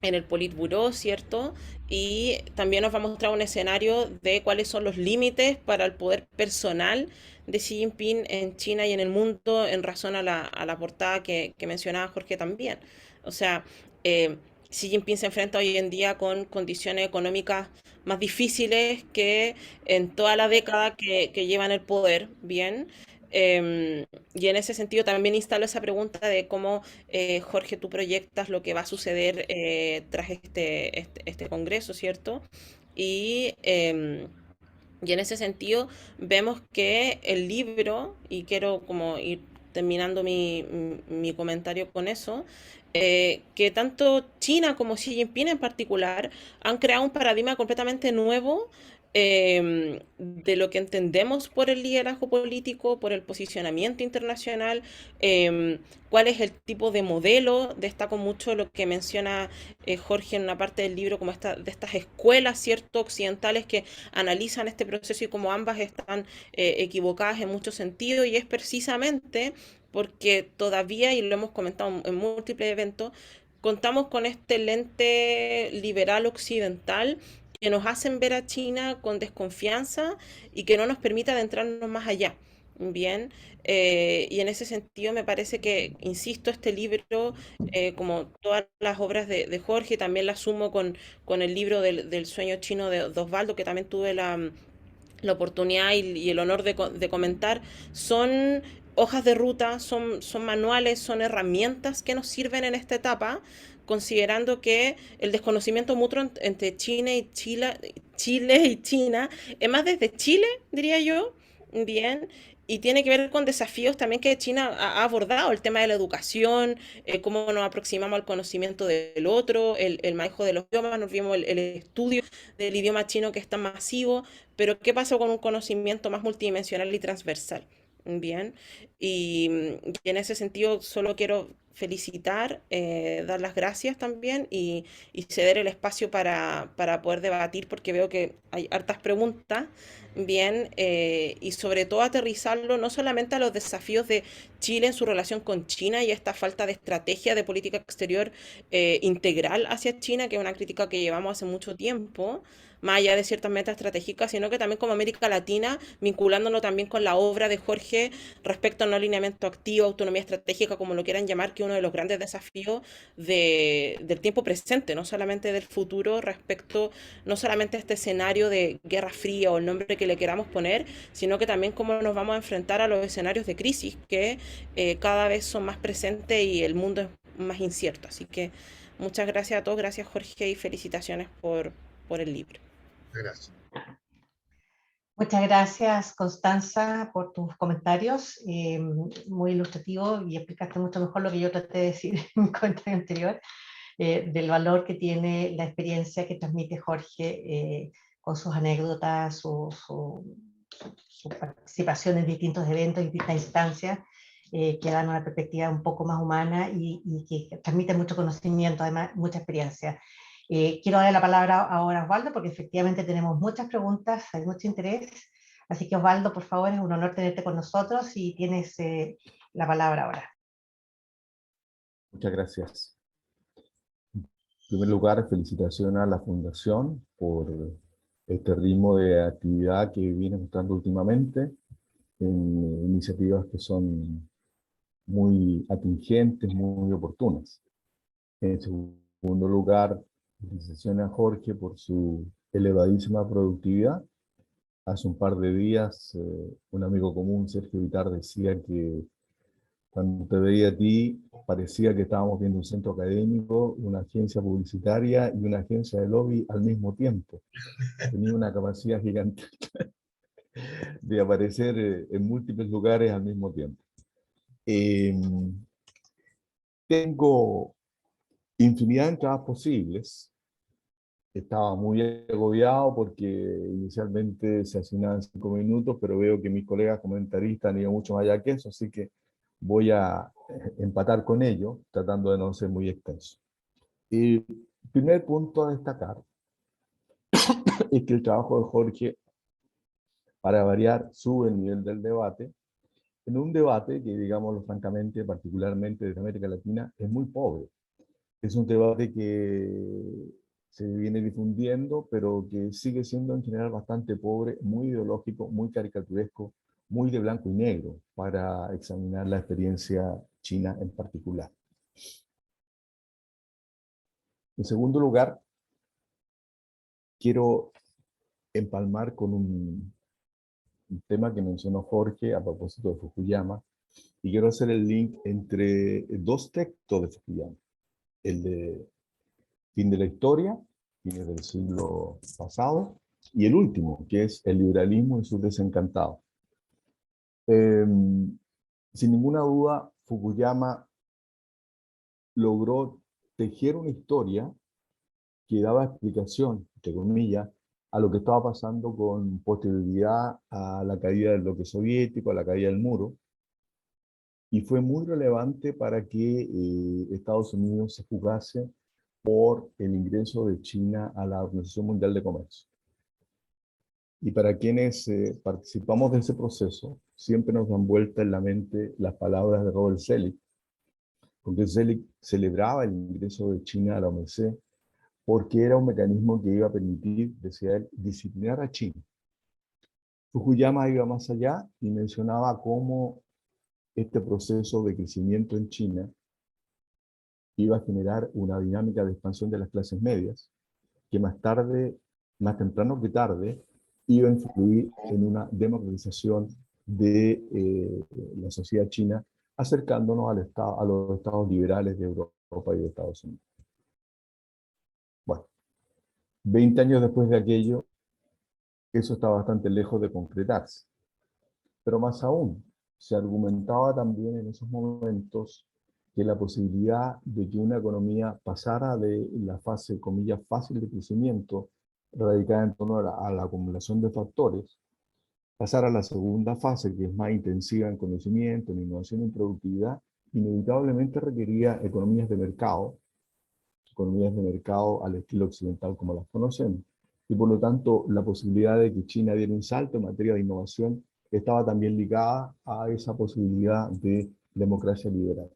D: el Politburó, ¿cierto? Y también nos va a mostrar un escenario de cuáles son los límites para el poder personal de Xi Jinping en China y en el mundo en razón a la portada que mencionaba Jorge también. O sea, Xi Jinping se enfrenta hoy en día con condiciones económicas más difíciles que en toda la década que lleva en el poder, ¿bien? Y en ese sentido también instalo esa pregunta de cómo, Jorge, tú proyectas lo que va a suceder tras este congreso, ¿cierto? Y, y en ese sentido vemos que el libro, y quiero como ir terminando mi comentario con eso, que tanto China como Xi Jinping en particular han creado un paradigma completamente nuevo de lo que entendemos por el liderazgo político, por el posicionamiento internacional, cuál es el tipo de modelo. Destaco mucho lo que menciona Jorge en una parte del libro, como de estas escuelas, ¿cierto?, occidentales que analizan este proceso y como ambas están equivocadas en muchos sentidos, y es precisamente porque todavía, y lo hemos comentado en múltiples eventos, contamos con este lente liberal occidental que nos hacen ver a China con desconfianza y que no nos permite adentrarnos más allá. Bien, y en ese sentido me parece que, insisto, este libro, como todas las obras de Jorge, también la sumo con el libro del sueño chino de Osvaldo, que también tuve la oportunidad y el honor de comentar, son hojas de ruta, son manuales, son herramientas que nos sirven en esta etapa, considerando que el desconocimiento mutuo entre Chile y China es más desde Chile, diría yo, bien, y tiene que ver con desafíos también que China ha abordado, el tema de la educación, cómo nos aproximamos al conocimiento del otro, el manejo de los idiomas, nos vimos el estudio del idioma chino que es tan masivo, pero ¿qué pasa con un conocimiento más multidimensional y transversal? Bien, y en ese sentido solo quiero felicitar, dar las gracias también y ceder el espacio para poder debatir, porque veo que hay hartas preguntas, bien, y sobre todo aterrizarlo no solamente a los desafíos de Chile en su relación con China y esta falta de estrategia de política exterior integral hacia China, que es una crítica que llevamos hace mucho tiempo, más allá de ciertas metas estratégicas, sino que también como América Latina, vinculándolo también con la obra de Jorge respecto a un alineamiento activo, autonomía estratégica, como lo quieran llamar, que es uno de los grandes desafíos del tiempo presente, no solamente del futuro, respecto no solamente a este escenario de guerra fría o el nombre que le queramos poner, sino que también cómo nos vamos a enfrentar a los escenarios de crisis que cada vez son más presentes y el mundo es más incierto. Así que muchas gracias a todos, gracias Jorge y felicitaciones por el libro.
B: Gracias.
A: Muchas gracias, Constanza, por tus comentarios, muy ilustrativo, y explicaste mucho mejor lo que yo traté de decir en mi comentario anterior, del valor que tiene la experiencia que transmite Jorge con sus anécdotas, su participación en distintos eventos, en distintas instancias, que dan una perspectiva un poco más humana y que transmite mucho conocimiento, además mucha experiencia. Quiero darle la palabra ahora a Osvaldo, porque efectivamente tenemos muchas preguntas, hay mucho interés. Así que Osvaldo, por favor, es un honor tenerte con nosotros y tienes la palabra ahora.
E: Muchas gracias. En primer lugar, felicitaciones a la Fundación por este ritmo de actividad que viene mostrando últimamente, en iniciativas que son muy atingentes, muy oportunas. En segundo lugar, felicitaciones a Jorge por su elevadísima productividad. Hace un par de días, un amigo común, Sergio Vitar, decía que cuando te veía a ti, parecía que estábamos viendo un centro académico, una agencia publicitaria y una agencia de lobby al mismo tiempo. Tenía una capacidad gigantesca de aparecer en múltiples lugares al mismo tiempo. Tengo infinidad de entradas posibles. Estaba muy agobiado porque inicialmente se asignaban 5 minutos, pero veo que mis colegas comentaristas han ido mucho más allá que eso, así que voy a empatar con ello, tratando de no ser muy extenso. El primer punto a destacar es que el trabajo de Jorge, para variar, sube el nivel del debate, en un debate que, digámoslo francamente, particularmente desde América Latina, es muy pobre. Es un debate que se viene difundiendo, pero que sigue siendo en general bastante pobre, muy ideológico, muy caricaturesco, muy de blanco y negro, para examinar la experiencia china en particular. En segundo lugar, quiero empalmar con un tema que mencionó Jorge a propósito de Fukuyama, y quiero hacer el link entre dos textos de Fukuyama, el de Fin de la Historia, fines del siglo pasado, y el último, que es El liberalismo y sus desencantados. Sin ninguna duda, Fukuyama logró tejer una historia que daba explicación, entre comillas, a lo que estaba pasando con posterioridad a la caída del bloque soviético, a la caída del muro, y fue muy relevante para que Estados Unidos se jugase por el ingreso de China a la Organización Mundial de Comercio. Y para quienes participamos de ese proceso, siempre nos dan vuelta en la mente las palabras de Robert Selig, porque Selig celebraba el ingreso de China a la OMC porque era un mecanismo que iba a permitir, decía él, disciplinar a China. Fukuyama iba más allá y mencionaba cómo este proceso de crecimiento en China iba a generar una dinámica de expansión de las clases medias, que más tarde, más temprano que tarde, iba a influir en una democratización de la sociedad china, acercándonos a los estados liberales de Europa y de Estados Unidos. Bueno, 20 años después de aquello, eso está bastante lejos de concretarse. Pero más aún, se argumentaba también en esos momentos que la posibilidad de que una economía pasara de la fase, comillas, fácil de crecimiento, radicada en torno a la acumulación de factores, pasar a la segunda fase, que es más intensiva en conocimiento, en innovación y en productividad, inevitablemente requería economías de mercado al estilo occidental como las conocemos. Y por lo tanto, la posibilidad de que China diera un salto en materia de innovación estaba también ligada a esa posibilidad de democracia liberal.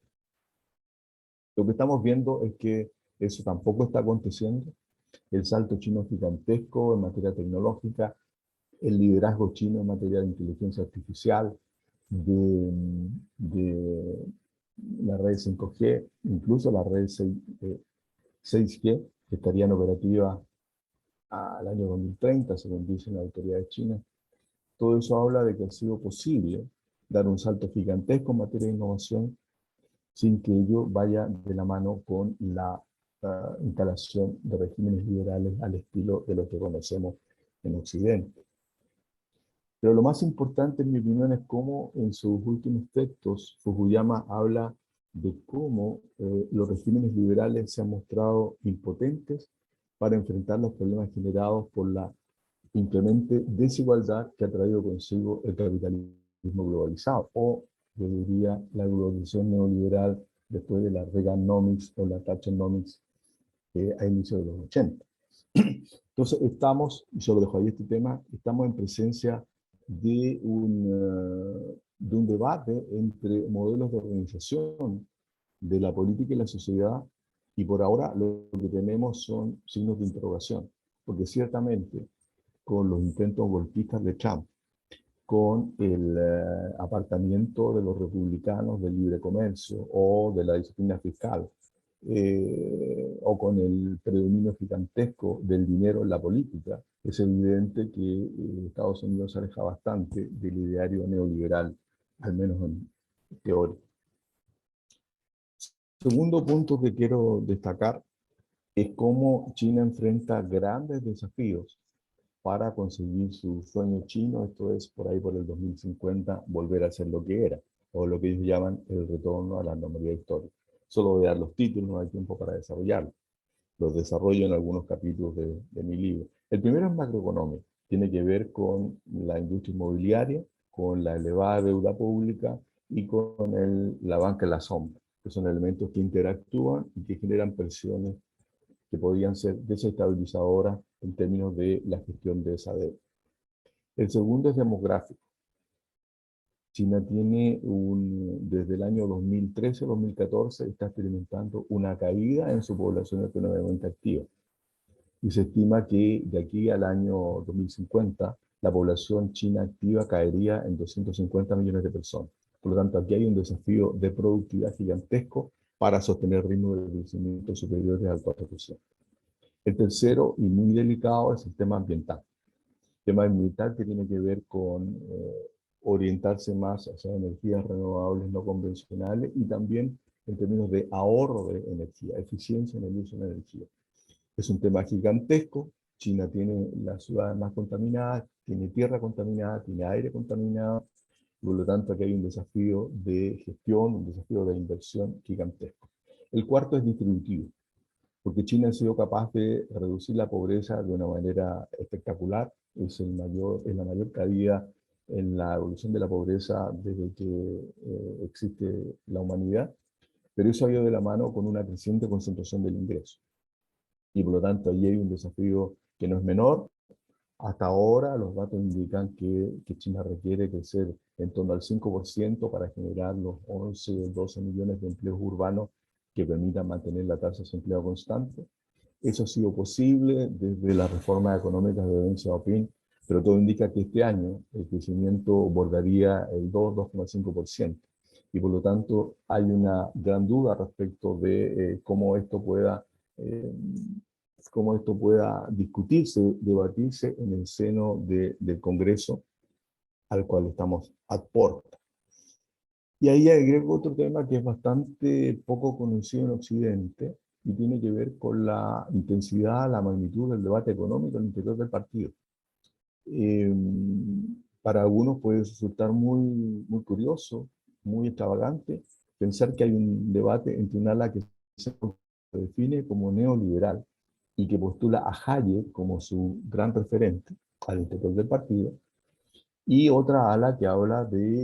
E: Lo que estamos viendo es que eso tampoco está aconteciendo. El salto chino es gigantesco en materia tecnológica, el liderazgo chino en materia de inteligencia artificial, de la red 5G, incluso la red 6G, que estarían operativas al año 2030, según dicen las autoridades chinas. Todo eso habla de que ha sido posible dar un salto gigantesco en materia de innovación sin que ello vaya de la mano con la instalación de regímenes liberales al estilo de lo que conocemos en Occidente. Pero lo más importante, en mi opinión, es cómo en sus últimos textos Fukuyama habla de cómo los regímenes liberales se han mostrado impotentes para enfrentar los problemas generados por la incremente desigualdad que ha traído consigo el capitalismo globalizado, o yo diría la globalización neoliberal después de la Reaganomics o la Thatcheronomics a inicios de los 80. Entonces estamos, y yo lo dejo ahí este tema, estamos en presencia de un debate entre modelos de organización de la política y la sociedad, y por ahora lo que tenemos son signos de interrogación, porque ciertamente con los intentos golpistas de Trump, con el apartamiento de los republicanos del libre comercio o de la disciplina fiscal, o con el predominio gigantesco del dinero en la política, es evidente que Estados Unidos se aleja bastante del ideario neoliberal, al menos en teoría. Segundo punto que quiero destacar es cómo China enfrenta grandes desafíos para conseguir su sueño chino, esto es, por ahí por el 2050, volver a ser lo que era, o lo que ellos llaman el retorno a la normalidad histórica. Solo voy a dar los títulos, no hay tiempo para desarrollarlos. Los desarrollo en algunos capítulos de mi libro. El primero es macroeconómico, tiene que ver con la industria inmobiliaria, con la elevada deuda pública y con la banca en la sombra, que son elementos que interactúan y que generan presiones que podrían ser desestabilizadoras en términos de la gestión de esa deuda. El segundo es demográfico. China tiene desde el año 2013-2014 está experimentando una caída en su población económicamente activa. Y se estima que de aquí al año 2050 la población china activa caería en 250 millones de personas. Por lo tanto, aquí hay un desafío de productividad gigantesco para sostener ritmos de crecimiento superiores al 4%. El tercero, y muy delicado, es el tema ambiental. El tema ambiental que tiene que ver con orientarse más hacia energías renovables no convencionales y también en términos de ahorro de energía, eficiencia en el uso de energía. Es un tema gigantesco. China tiene las ciudades más contaminadas, tiene tierra contaminada, tiene aire contaminado, Por lo tanto, aquí hay un desafío de gestión, un desafío de inversión gigantesco. El cuarto es distributivo, porque China ha sido capaz de reducir la pobreza de una manera espectacular. Es la mayor caída en la evolución de la pobreza desde que existe la humanidad, pero eso ha ido de la mano con una creciente concentración del ingreso. Y por lo tanto, ahí hay un desafío que no es menor. Hasta ahora los datos indican que China requiere crecer en torno al 5% para generar los 11 o 12 millones de empleos urbanos que permitan mantener la tasa de desempleo constante. Eso ha sido posible desde las reformas económicas de Deng Xiaoping, pero todo indica que este año el crecimiento bordaría el 2,5%. Y por lo tanto hay una gran duda respecto de eh, cómo esto pueda discutirse, debatirse en el seno del Congreso al cual estamos ad porta. Y ahí agrego otro tema que es bastante poco conocido en Occidente y tiene que ver con la intensidad, la magnitud del debate económico al interior del partido. Eh, para algunos puede resultar muy curioso, muy extravagante, pensar que hay un debate entre un ala que se define como neoliberal y que postula a Hayek como su gran referente al interior del partido, y otra ala que habla de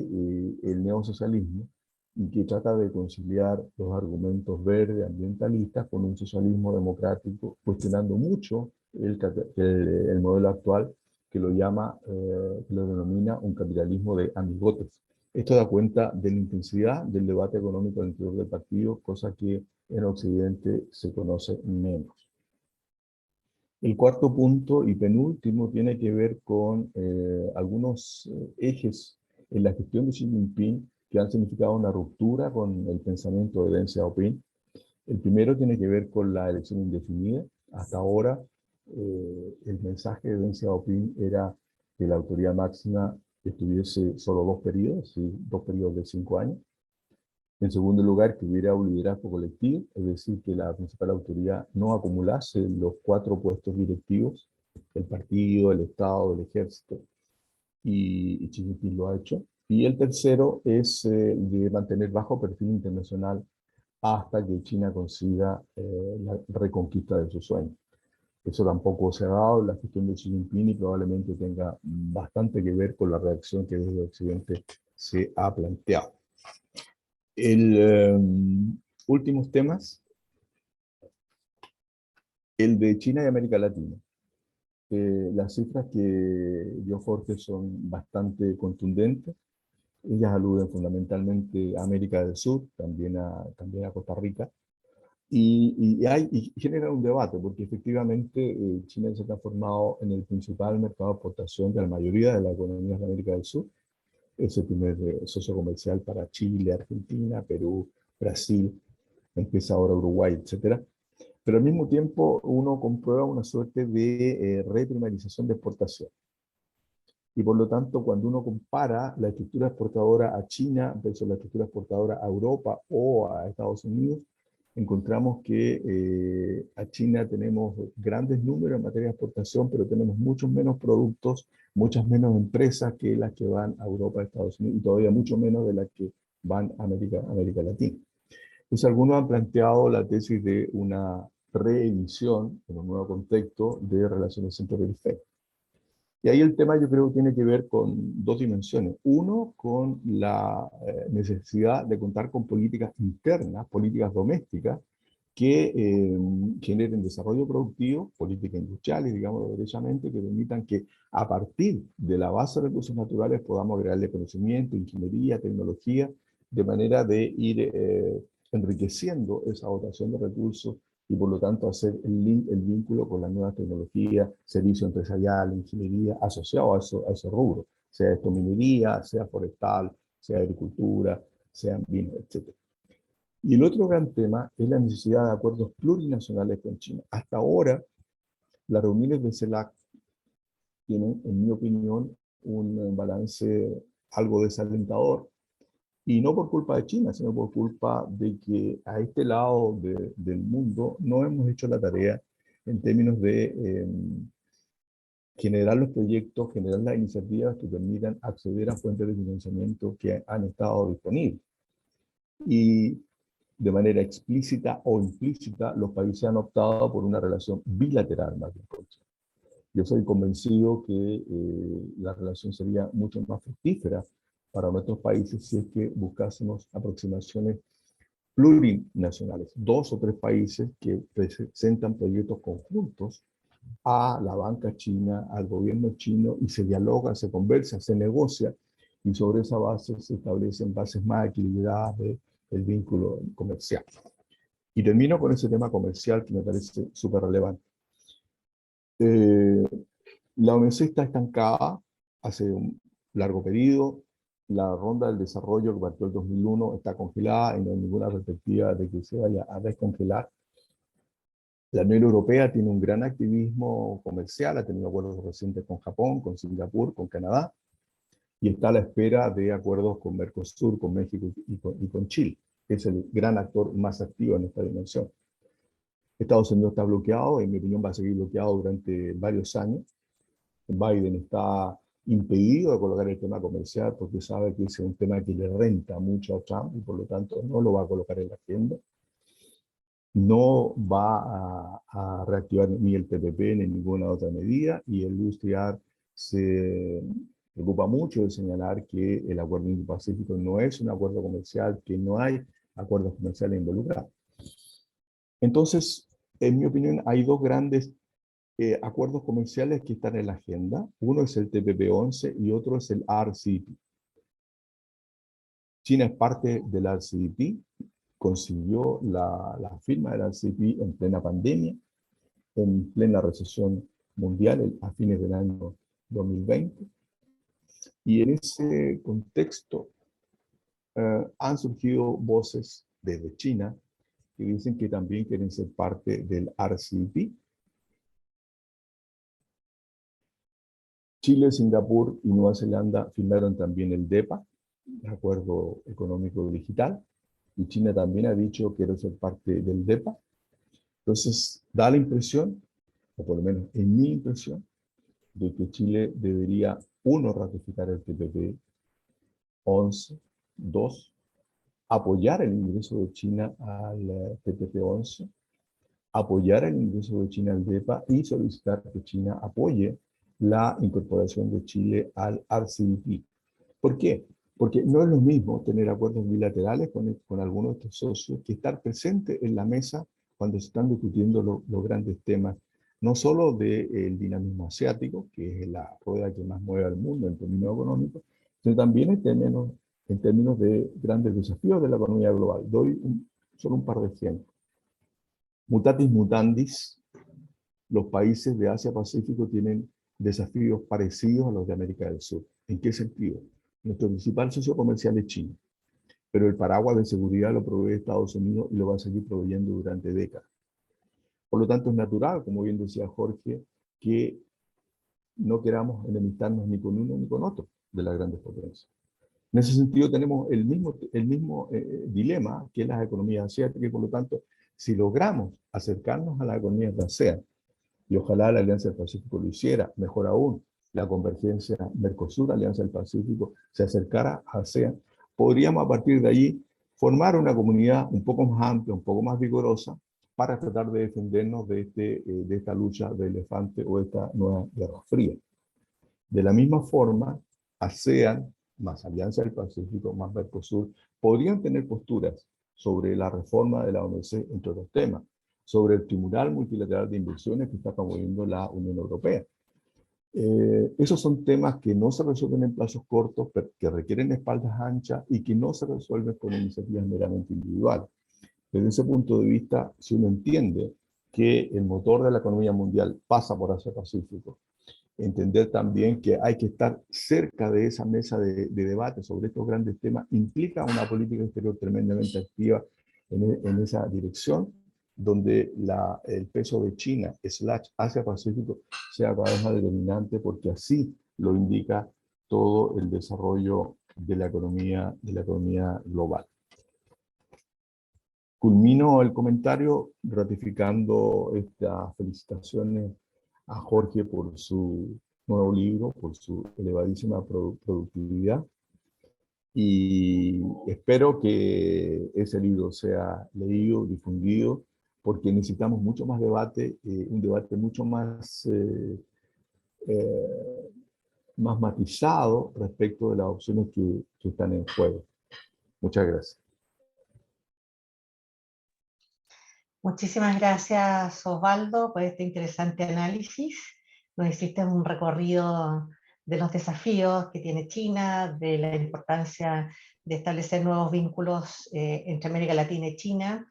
E: el neosocialismo y que trata de conciliar los argumentos verdes ambientalistas con un socialismo democrático, cuestionando mucho el modelo actual que lo que lo denomina un capitalismo de amigotes. Esto da cuenta de la intensidad del debate económico al interior del partido, cosa que en Occidente se conoce menos. El cuarto punto y penúltimo tiene que ver con algunos ejes en la gestión de Xi Jinping que han significado una ruptura con el pensamiento de Deng Xiaoping. El primero tiene que ver con la elección indefinida. Hasta ahora, el mensaje de Deng Xiaoping era que la autoridad máxima estuviese solo 2 periodos de 5 años. En segundo lugar, que hubiera un liderazgo colectivo, es decir, que la principal autoridad no acumulase los 4 puestos directivos, el partido, el Estado, el ejército, y Xi Jinping lo ha hecho. Y el tercero es de mantener bajo perfil internacional hasta que China consiga la reconquista de su sueño. Eso tampoco se ha dado en la gestión de Xi Jinping y probablemente tenga bastante que ver con la reacción que desde Occidente se ha planteado. Últimos temas, el de China y América Latina. Las cifras que dio Jorge son bastante contundentes. Ellas aluden fundamentalmente a América del Sur, también a Costa Rica, y genera un debate, porque efectivamente China se ha transformado en el principal mercado de exportación de la mayoría de las economías de América del Sur. Es el primer socio comercial para Chile, Argentina, Perú, Brasil, empieza ahora Uruguay, etc. Pero al mismo tiempo uno comprueba una suerte de reprimarización de exportación. Y por lo tanto, cuando uno compara la estructura exportadora a China versus la estructura exportadora a Europa o a Estados Unidos, encontramos que a China tenemos grandes números en materia de exportación, pero tenemos muchos menos productos, muchas menos empresas que las que van a Europa, a Estados Unidos, y todavía mucho menos de las que van a América Latina. Entonces, algunos han planteado la tesis de una reedición en un nuevo contexto de relaciones centro-periferia. Y ahí el tema yo creo que tiene que ver con 2 dimensiones. Uno, con la necesidad de contar con políticas internas, políticas domésticas, que generen desarrollo productivo, políticas industriales, digamos derechamente, que permitan que a partir de la base de recursos naturales podamos agregarle conocimiento, ingeniería, tecnología, de manera de ir enriqueciendo esa dotación de recursos y por lo tanto hacer el vínculo con las nuevas tecnologías, servicio empresarial, ingeniería, asociado a ese rubro, sea esto minería, sea forestal, sea agricultura, sean vinos, etc. Y el otro gran tema es la necesidad de acuerdos plurinacionales con China. Hasta ahora, las reuniones de CELAC tienen, en mi opinión, un balance algo desalentador, y no por culpa de China, sino por culpa de que a este lado del mundo no hemos hecho la tarea en términos de generar los proyectos, generar las iniciativas que permitan acceder a fuentes de financiamiento que han estado disponibles. Y de manera explícita o implícita, los países han optado por una relación bilateral más bien. Yo soy convencido que la relación sería mucho más fructífera para nuestros países si es que buscásemos aproximaciones plurinacionales, 2 o 3 países que presentan proyectos conjuntos a la banca china, al gobierno chino, y se dialoga, se conversa, se negocia, y sobre esa base se establecen bases más equilibradas del vínculo comercial. Y termino con ese tema comercial que me parece súper relevante. La OMC está estancada hace un largo periodo. La ronda del desarrollo que partió el 2001 está congelada y no hay ninguna perspectiva de que se vaya a descongelar. La Unión Europea tiene un gran activismo comercial, ha tenido acuerdos recientes con Japón, con Singapur, con Canadá, y está a la espera de acuerdos con Mercosur, con México y con Chile, que es el gran actor más activo en esta dimensión. Estados Unidos está bloqueado, en mi opinión va a seguir bloqueado durante varios años. Biden está impedido de colocar el tema comercial porque sabe que ese es un tema que le renta mucho a Trump y por lo tanto no lo va a colocar en la agenda. No va a reactivar ni el TPP ni ninguna otra medida, y el USTR se preocupa mucho de señalar que el acuerdo Indo-Pacífico no es un acuerdo comercial, que no hay acuerdos comerciales involucrados. Entonces, en mi opinión, hay 2 grandes acuerdos comerciales que están en la agenda. Uno es el TPP-11 y otro es el RCEP. China es parte del RCEP, consiguió la firma del RCEP en plena pandemia, en plena recesión mundial a fines del año 2020. Y en ese contexto han surgido voces desde China que dicen que también quieren ser parte del RCEP. Chile, Singapur y Nueva Zelanda firmaron también el DEPA, el Acuerdo Económico Digital, y China también ha dicho que quiere ser parte del DEPA. Entonces, da la impresión, o por lo menos en mi impresión, de que Chile debería, 1, ratificar el TPP, 11, 2, apoyar el ingreso de China al TPP-11, apoyar el ingreso de China al DEPA y solicitar que China apoye la incorporación de Chile al RCEP. ¿Por qué? Porque no es lo mismo tener acuerdos bilaterales con algunos de estos socios que estar presente en la mesa cuando se están discutiendo los grandes temas, no solo del dinamismo asiático, que es la rueda que más mueve al mundo en términos económicos, sino también en términos de grandes desafíos de la economía global. Doy solo un par de ejemplos. Mutatis mutandis, los países de Asia-Pacífico tienen desafíos parecidos a los de América del Sur. ¿En qué sentido? Nuestro principal socio comercial es China, pero el paraguas de seguridad lo provee Estados Unidos y lo va a seguir proveyendo durante décadas. Por lo tanto, es natural, como bien decía Jorge, que no queramos enemistarnos ni con uno ni con otro de las grandes potencias. En ese sentido, tenemos el mismo dilema que las economías asiáticas, y por lo tanto, si logramos acercarnos a las economías de ASEAN, y ojalá la Alianza del Pacífico lo hiciera, mejor aún, la convergencia Mercosur, Alianza del Pacífico, se acercara a ASEAN, podríamos a partir de allí formar una comunidad un poco más amplia, un poco más vigorosa, para tratar de defendernos de esta lucha de elefante o esta nueva guerra fría. De la misma forma, ASEAN, más Alianza del Pacífico, más Mercosur, podrían tener posturas sobre la reforma de la OMC, entre otros temas, sobre el Tribunal Multilateral de Inversiones que está promoviendo la Unión Europea. Esos son temas que no se resuelven en plazos cortos, pero que requieren espaldas anchas y que no se resuelven con iniciativas meramente individuales. Desde ese punto de vista, si uno entiende que el motor de la economía mundial pasa por Asia-Pacífico, entender también que hay que estar cerca de esa mesa de debate sobre estos grandes temas implica una política exterior tremendamente activa en esa dirección, donde el peso de China / Asia-Pacífico sea cada vez más determinante, porque así lo indica todo el desarrollo de la economía global. Culmino el comentario ratificando estas felicitaciones a Jorge por su nuevo libro, por su elevadísima productividad. Y espero que ese libro sea leído, difundido, porque necesitamos mucho más debate, un debate mucho más, más matizado respecto de las opciones que están en juego. Muchas gracias.
A: Muchísimas gracias, Osvaldo, por este interesante análisis. Nos hiciste un recorrido de los desafíos que tiene China, de la importancia de establecer nuevos vínculos entre América Latina y China.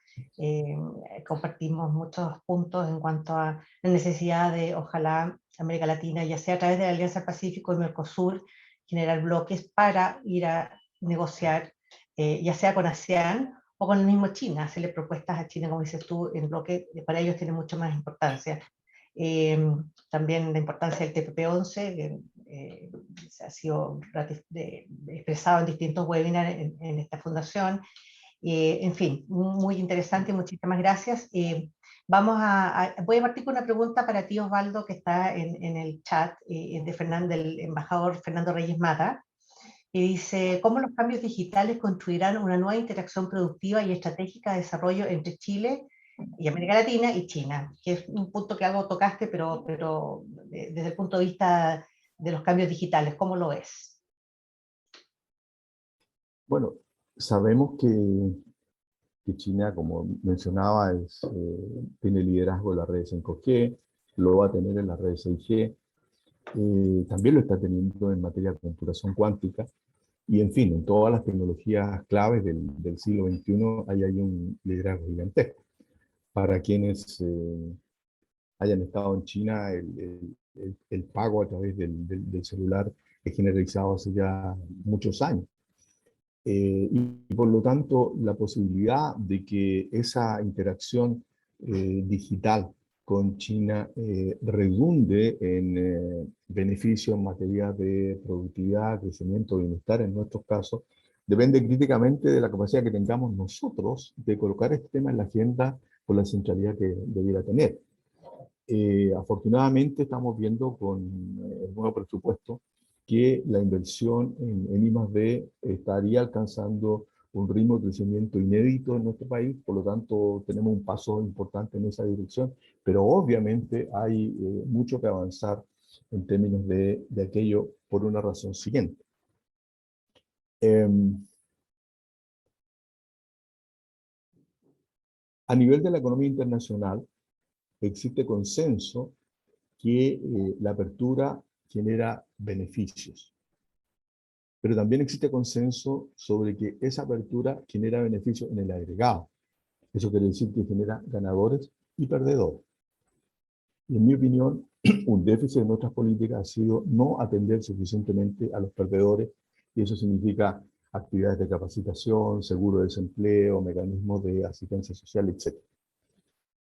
A: Compartimos muchos puntos en cuanto a la necesidad de, ojalá, América Latina, ya sea a través de la Alianza del Pacífico y Mercosur, generar bloques para ir a negociar, ya sea con ASEAN o con el mismo China, hacerle propuestas a China, como dices tú, en bloque, para ellos tiene mucho más importancia. También la importancia del TPP-11, que ha sido expresado en distintos webinars en esta fundación. En fin, muy interesante, muchísimas gracias. Voy a partir con una pregunta para ti, Osvaldo, que está en el chat del embajador Fernando Reyes Mata, y dice: ¿cómo los cambios digitales construirán una nueva interacción productiva y estratégica de desarrollo entre Chile y América Latina y China? Que es un punto que algo tocaste, pero desde el punto de vista de los cambios digitales, ¿cómo lo ves?
E: Bueno, sabemos que China, como mencionaba, tiene liderazgo en las redes 5G, lo va a tener en las redes 6G, también lo está teniendo en materia de computación cuántica, y en fin, en todas las tecnologías claves del siglo XXI hay un liderazgo gigantesco. Para quienes hayan estado en China, el pago a través del celular es generalizado hace ya muchos años. Y por lo tanto, la posibilidad de que esa interacción digital con China redunde en beneficio en materia de productividad, crecimiento, bienestar en nuestros casos, depende críticamente de la capacidad que tengamos nosotros de colocar este tema en la agenda con la centralidad que debiera tener. Afortunadamente estamos viendo con el nuevo presupuesto que la inversión en I+D estaría alcanzando un ritmo de crecimiento inédito en nuestro país, por lo tanto tenemos un paso importante en esa dirección, pero obviamente hay mucho que avanzar en términos de aquello por una razón siguiente. A nivel de la economía internacional, existe consenso que la apertura genera beneficios. Pero también existe consenso sobre que esa apertura genera beneficios en el agregado. Eso quiere decir que genera ganadores y perdedores. Y en mi opinión, un déficit de nuestras políticas ha sido no atender suficientemente a los perdedores, y eso significa actividades de capacitación, seguro de desempleo, mecanismos de asistencia social, etc.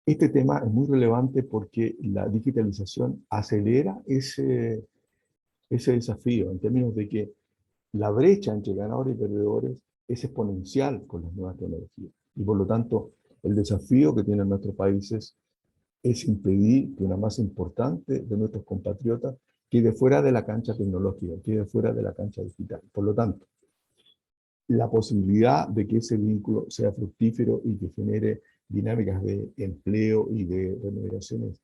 E: Este tema es muy relevante porque la digitalización acelera ese desafío, en términos de que la brecha entre ganadores y perdedores es exponencial con las nuevas tecnologías. Y por lo tanto, el desafío que tienen nuestros países es impedir que una masa importante de nuestros compatriotas quede fuera de la cancha tecnológica, quede fuera de la cancha digital. Por lo tanto, la posibilidad de que ese vínculo sea fructífero y que genere dinámicas de empleo y de remuneraciones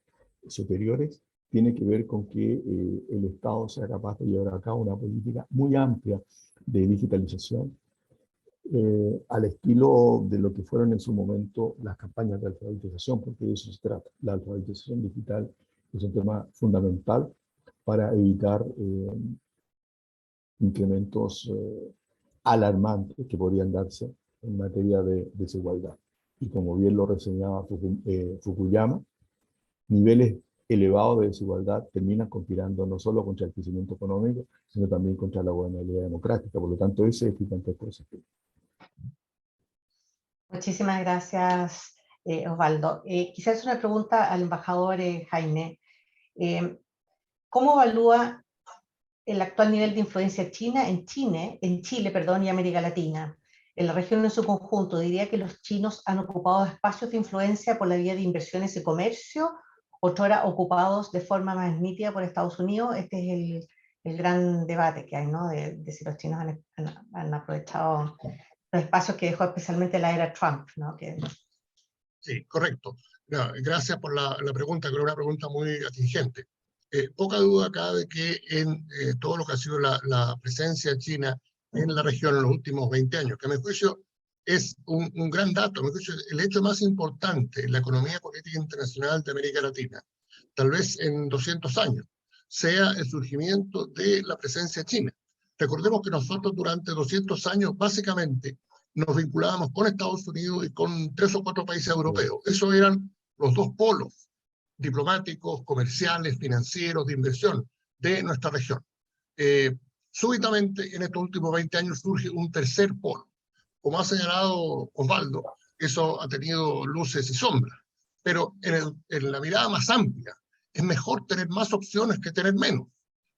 E: superiores tiene que ver con que el Estado sea capaz de llevar a cabo una política muy amplia de digitalización, al estilo de lo que fueron en su momento las campañas de alfabetización, porque de eso se trata. La alfabetización digital es un tema fundamental para evitar incrementos alarmantes que podrían darse en materia de desigualdad. Y como bien lo reseñaba Fukuyama, niveles elevados de desigualdad terminan conspirando no solo contra el crecimiento económico, sino también contra la gobernabilidad democrática. Por lo tanto, ese es gigantesco desafío.
A: Muchísimas gracias, Osvaldo. Quisiera hacer una pregunta al embajador Jaime. ¿Cómo evalúa el actual nivel de influencia china en Chile, y América Latina? En la región en su conjunto, ¿diría que los chinos han ocupado espacios de influencia por la vía de inversiones y comercio, otrora ocupados de forma más nítida por Estados Unidos. Este es el gran debate que hay, ¿no? De si los chinos han aprovechado los espacios que dejó especialmente la era Trump, ¿no?
B: Sí, correcto. No, gracias por la pregunta, creo que es una pregunta muy atingente. Poca duda cabe de que en todo lo que ha sido la presencia china en la región en los últimos 20 años, que a mi juicio es un gran dato, a mi juicio el hecho más importante en la economía política internacional de América Latina, tal vez en 200 años, sea el surgimiento de la presencia china. Recordemos que nosotros durante 200 años básicamente nos vinculábamos con Estados Unidos y con 3 o 4 países europeos. Esos eran los dos polos diplomáticos, comerciales, financieros, de inversión de nuestra región. Súbitamente, en estos últimos 20 años surge un tercer polo. Como ha señalado Osvaldo, eso ha tenido luces y sombras, pero en la mirada más amplia, es mejor tener más opciones que tener menos.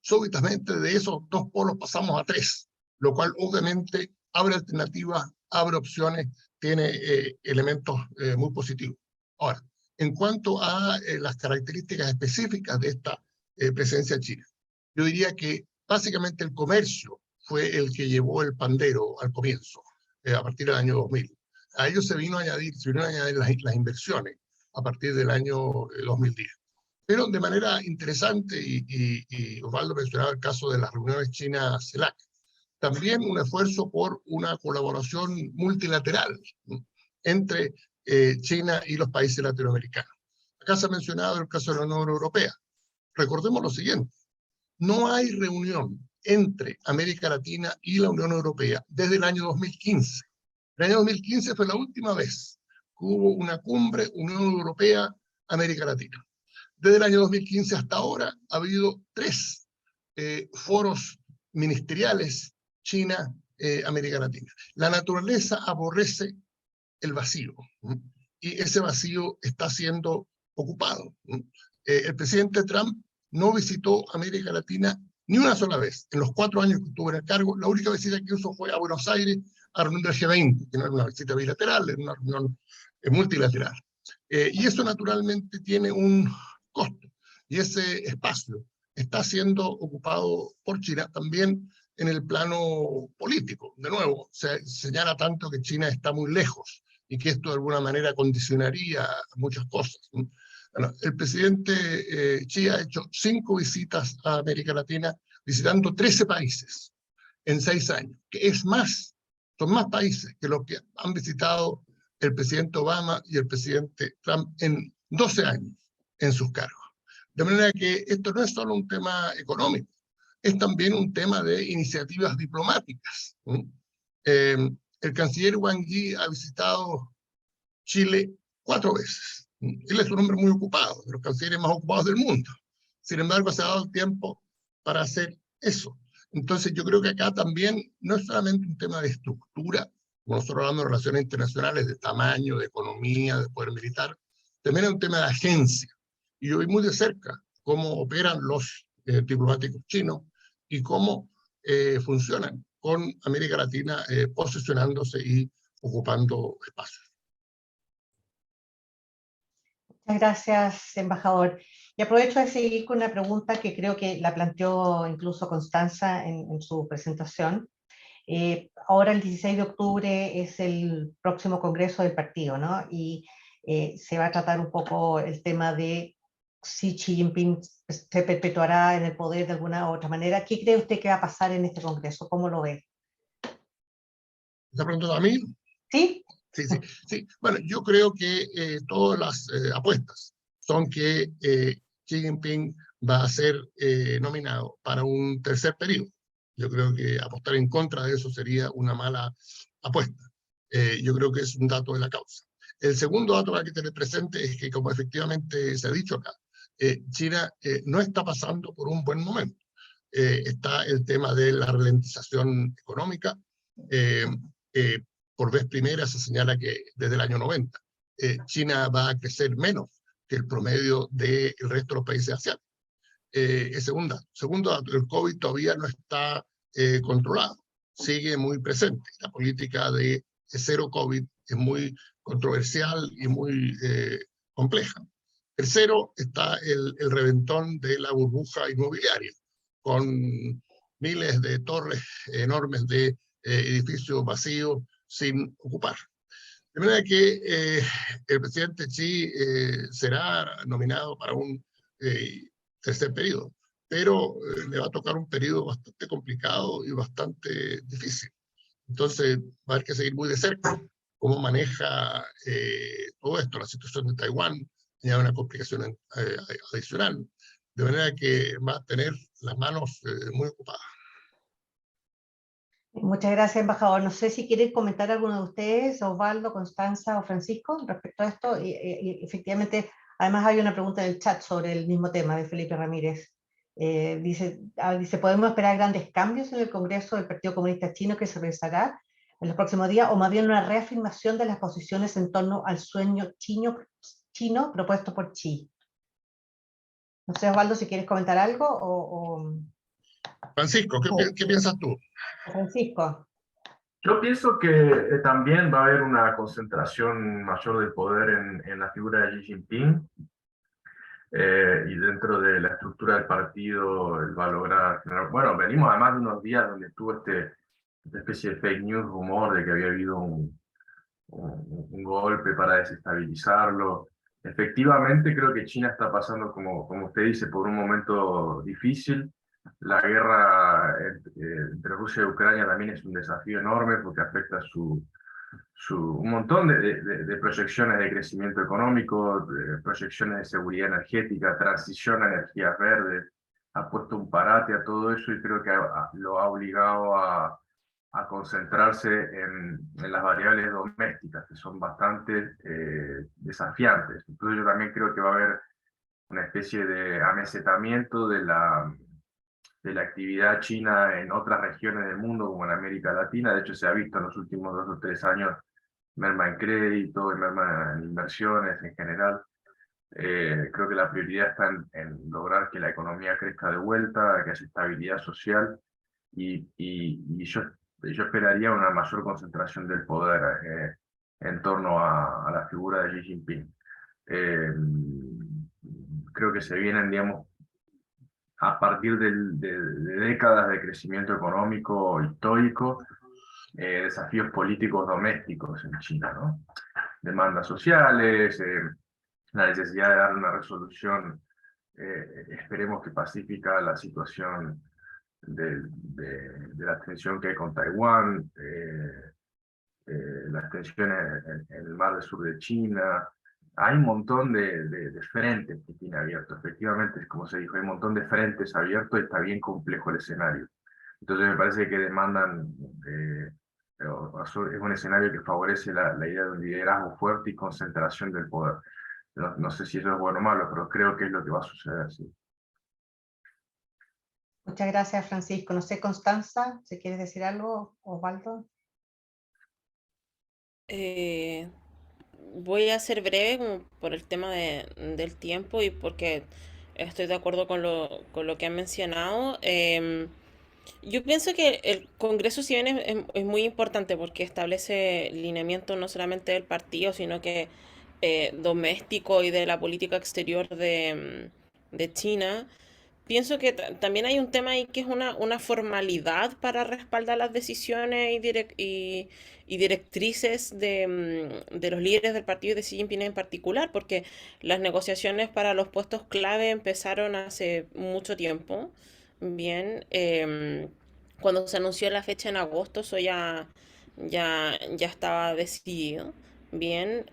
B: Súbitamente de esos dos polos pasamos a 3, lo cual obviamente abre alternativas, abre opciones, tiene elementos muy positivos. Ahora, en cuanto a las características específicas de esta presencia china, yo diría que básicamente el comercio fue el que llevó el pandero al comienzo, a partir del año 2000. A ello se vino a añadir las inversiones a partir del año 2010. Pero de manera interesante, y Osvaldo mencionaba el caso de las reuniones China-CELAC, también un esfuerzo por una colaboración multilateral entre China y los países latinoamericanos. Acá se ha mencionado el caso de la Unión Europea. Recordemos lo siguiente, no hay reunión entre América Latina y la Unión Europea desde el año 2015. El año 2015 fue la última vez que hubo una cumbre Unión Europea-América Latina. Desde el año 2015 hasta ahora ha habido 3 foros ministeriales China-América Latina. La naturaleza aborrece el vacío, y ese vacío está siendo ocupado. El presidente Trump no visitó América Latina ni una sola vez. En los 4 años que estuvo en el cargo, la única visita que hizo fue a Buenos Aires, a la reunión del G20, que no era una visita bilateral, era una reunión multilateral. Y eso naturalmente tiene un costo, y ese espacio está siendo ocupado por China también en el plano político. De nuevo, se señala tanto que China está muy lejos y que esto de alguna manera condicionaría muchas cosas. Bueno, el presidente Xi ha hecho 5 visitas a América Latina, visitando 13 países en 6 años, que es más, son más países que los que han visitado el presidente Obama y el presidente Trump en 12 años en sus cargos. De manera que esto no es solo un tema económico, es también un tema de iniciativas diplomáticas. El canciller Wang Yi ha visitado Chile 4 veces. Él es un hombre muy ocupado, de los cancilleres más ocupados del mundo. Sin embargo, se ha dado el tiempo para hacer eso. Entonces, yo creo que acá también no es solamente un tema de estructura, como nosotros hablamos de relaciones internacionales, de tamaño, de economía, de poder militar, también es un tema de agencia. Y yo vi muy de cerca cómo operan los diplomáticos chinos y cómo funcionan con América Latina posicionándose y ocupando espacios.
A: Muchas gracias, embajador. Y aprovecho de seguir con una pregunta que creo que la planteó incluso Constanza en su presentación. Ahora el 16 de octubre es el próximo congreso del partido, ¿no? Y se va a tratar un poco el tema de si Xi Jinping se perpetuará en el poder de alguna u otra manera. ¿Qué cree usted que va a pasar en este congreso? ¿Cómo lo ve?
B: ¿Está preguntando a mí?
A: ¿Sí?
B: Sí. Bueno, yo creo que todas las apuestas son que Xi Jinping va a ser nominado para un tercer periodo. Yo creo que apostar en contra de eso sería una mala apuesta. Yo creo que es un dato de la causa. El segundo dato que hay que tener presente es que, como efectivamente se ha dicho acá, China no está pasando por un buen momento. Está el tema de la ralentización económica. Por vez primera se señala que desde el año 90 China va a crecer menos que el promedio del resto de los países asiáticos. Es segundo dato, el COVID todavía no está controlado, sigue muy presente. La política de cero COVID es muy controversial y muy compleja. Tercero, está el reventón de la burbuja inmobiliaria, con miles de torres enormes de edificios vacíos sin ocupar. De manera que el presidente Xi será nominado para un tercer periodo, pero le va a tocar un periodo bastante complicado y bastante difícil. Entonces va a haber que seguir muy de cerca cómo maneja todo esto, la situación de Taiwán, añade una complicación adicional, de manera que va a tener las manos muy ocupadas.
A: Muchas gracias, embajador. No sé si quieren comentar alguno de ustedes, Osvaldo, Constanza o Francisco, respecto a esto. Y efectivamente, además hay una pregunta en el chat sobre el mismo tema de Felipe Ramírez. Dice, ¿podemos esperar grandes cambios en el Congreso del Partido Comunista Chino que se realizará en los próximos días, o más bien una reafirmación de las posiciones en torno al sueño chino propuesto por Xi? No sé, Osvaldo, si quieres comentar algo,
B: Francisco, ¿qué piensas tú?
A: Francisco.
C: Yo pienso que también va a haber una concentración mayor del poder en la figura de Xi Jinping, y dentro de la estructura del partido él va a lograr generar... Bueno, venimos además de unos días donde tuvo esta especie de fake news, rumor de que había habido un golpe para desestabilizarlo. Efectivamente, creo que China está pasando, como usted dice, por un momento difícil. La guerra entre Rusia y Ucrania también es un desafío enorme porque afecta un montón de proyecciones de crecimiento económico, de proyecciones de seguridad energética, transición a energías verdes. Ha puesto un parate a todo eso y creo que lo ha obligado a concentrarse en las variables domésticas, que son bastante desafiantes. Entonces yo también creo que va a haber una especie de amesetamiento de la actividad china en otras regiones del mundo, como en América Latina. De hecho, se ha visto en los últimos 2 o 3 años merma en crédito y merma en inversiones en general. Creo que la prioridad está en lograr que la economía crezca de vuelta, que haya estabilidad social, y yo esperaría una mayor concentración del poder en torno a la figura de Xi Jinping. Creo que se vienen, digamos, a partir de décadas de crecimiento económico histórico, desafíos políticos domésticos en China, ¿no? Demandas sociales, la necesidad de dar una resolución, esperemos que pacífica, a la situación de la tensión que hay con Taiwán, las tensiones en el mar del sur de China. Hay un montón de frentes que tiene abiertos. Efectivamente, como se dijo, hay un montón de frentes abiertos y está bien complejo el escenario. Entonces me parece que demandan, es un escenario que favorece la idea de un liderazgo fuerte y concentración del poder. No sé si eso es bueno o malo, pero creo que es lo que va a suceder, sí.
A: Muchas gracias, Francisco. No sé, Constanza, si quieres decir algo, Osvaldo.
D: Voy a ser breve como por el tema del tiempo y porque estoy de acuerdo con lo que han mencionado. Yo pienso que el Congreso, si bien es muy importante porque establece lineamientos no solamente del partido, sino que doméstico y de la política exterior de China, pienso que también hay un tema ahí que es una formalidad para respaldar las decisiones y directrices de los líderes del partido y de Xi Jinping en particular, porque las negociaciones para los puestos clave empezaron hace mucho tiempo. Bien, cuando se anunció la fecha en agosto, eso ya estaba decidido. Bien,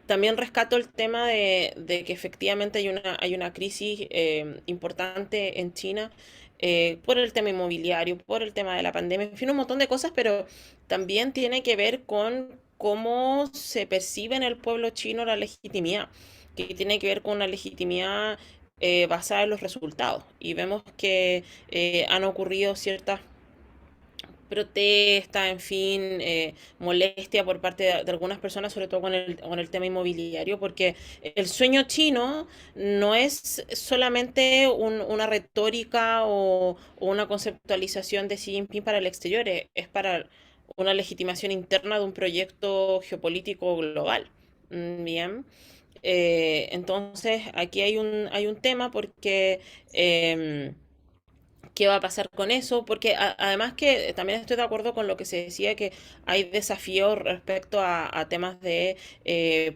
D: también rescato el tema de que efectivamente hay una crisis importante en China por el tema inmobiliario, por el tema de la pandemia, en fin, un montón de cosas, pero también tiene que ver con cómo se percibe en el pueblo chino la legitimidad, que tiene que ver con una legitimidad basada en los resultados. Y vemos que han ocurrido ciertas protesta, en fin, molestia por parte de algunas personas, sobre todo con el tema inmobiliario, porque el sueño chino no es solamente una retórica o una conceptualización de Xi Jinping para el exterior, es para una legitimación interna de un proyecto geopolítico global. Bien. Entonces, aquí hay un tema porque ¿qué va a pasar con eso? Porque además que también estoy de acuerdo con lo que se decía, que hay desafíos respecto a temas de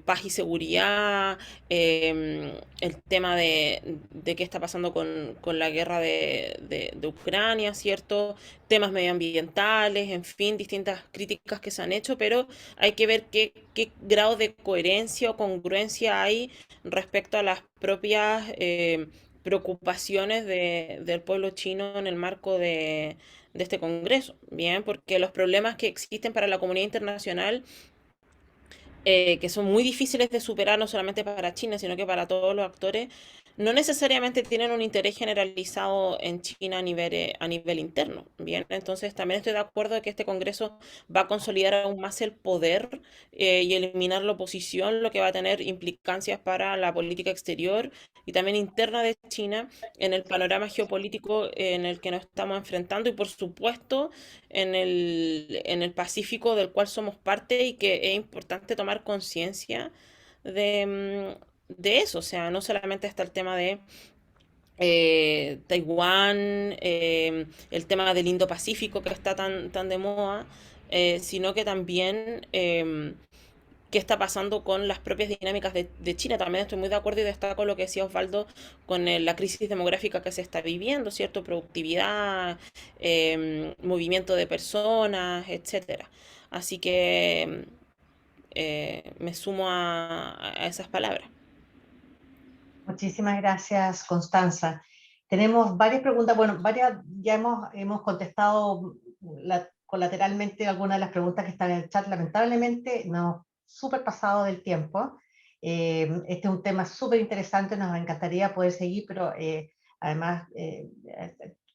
D: paz y seguridad, el tema de qué está pasando con la guerra de Ucrania, ¿cierto? Temas medioambientales, en fin, distintas críticas que se han hecho, pero hay que ver qué grado de coherencia o congruencia hay respecto a las propias preocupaciones del pueblo chino en el marco de este Congreso, ¿bien? Porque los problemas que existen para la comunidad internacional, que son muy difíciles de superar no solamente para China, sino que para todos los actores, no necesariamente tienen un interés generalizado en China a nivel interno. Bien, entonces también estoy de acuerdo de que este Congreso va a consolidar aún más el poder y eliminar la oposición, lo que va a tener implicancias para la política exterior y también interna de China en el panorama geopolítico en el que nos estamos enfrentando y por supuesto en el Pacífico del cual somos parte y que es importante tomar conciencia de eso. O sea, no solamente está el tema de Taiwán, el tema del Indo-Pacífico que está tan de moda, sino que también qué está pasando con las propias dinámicas de China. También estoy muy de acuerdo y destaco lo que decía Osvaldo con la crisis demográfica que se está viviendo, ¿cierto? Productividad, movimiento de personas, etcétera. Así que me sumo a esas palabras.
A: Muchísimas gracias, Constanza. Tenemos varias preguntas, bueno, varias ya hemos contestado colateralmente algunas de las preguntas que están en el chat. Lamentablemente nos hemos súper pasado del tiempo. Este es un tema súper interesante, nos encantaría poder seguir, pero además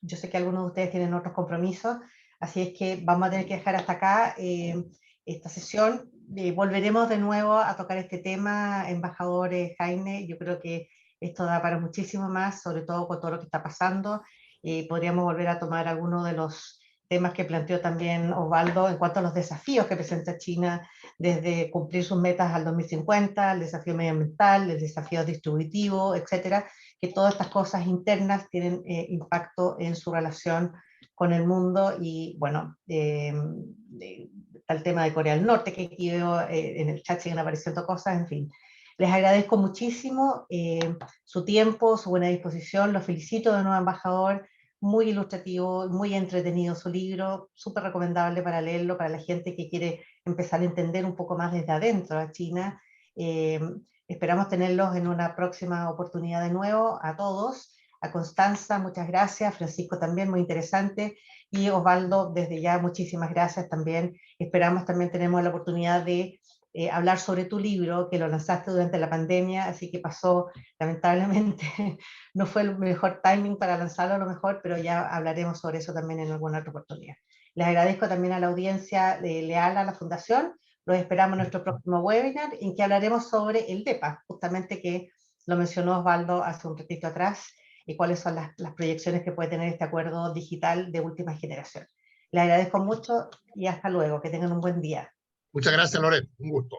A: yo sé que algunos de ustedes tienen otros compromisos, así es que vamos a tener que dejar hasta acá esta sesión. Volveremos de nuevo a tocar este tema, embajador Jaime. Yo creo que esto da para muchísimo más, sobre todo con todo lo que está pasando. Podríamos volver a tomar algunos de los temas que planteó también Osvaldo en cuanto a los desafíos que presenta China, desde cumplir sus metas al 2050, el desafío medioambiental, el desafío distributivo, etcétera, que todas estas cosas internas tienen impacto en su relación con el mundo. Y bueno, está el tema de Corea del Norte, que aquí veo en el chat siguen apareciendo cosas, en fin. Les agradezco muchísimo su tiempo, su buena disposición, los felicito de nuevo, embajador, muy ilustrativo, muy entretenido su libro, súper recomendable para leerlo, para la gente que quiere empezar a entender un poco más desde adentro a China. Esperamos tenerlos en una próxima oportunidad de nuevo, a todos. A Constanza, muchas gracias, Francisco también, muy interesante, y Osvaldo, desde ya muchísimas gracias también. Esperamos también tenemos la oportunidad de hablar sobre tu libro, que lo lanzaste durante la pandemia, así que pasó, lamentablemente, no fue el mejor timing para lanzarlo a lo mejor, pero ya hablaremos sobre eso también en alguna otra oportunidad. Les agradezco también a la audiencia leal a la Fundación. Los esperamos en nuestro próximo webinar, en que hablaremos sobre el DEPA, justamente que lo mencionó Osvaldo hace un ratito atrás, y cuáles son las proyecciones que puede tener este acuerdo digital de última generación. Les agradezco mucho y hasta luego. Que tengan un buen día.
B: Muchas gracias, Loret. Un gusto.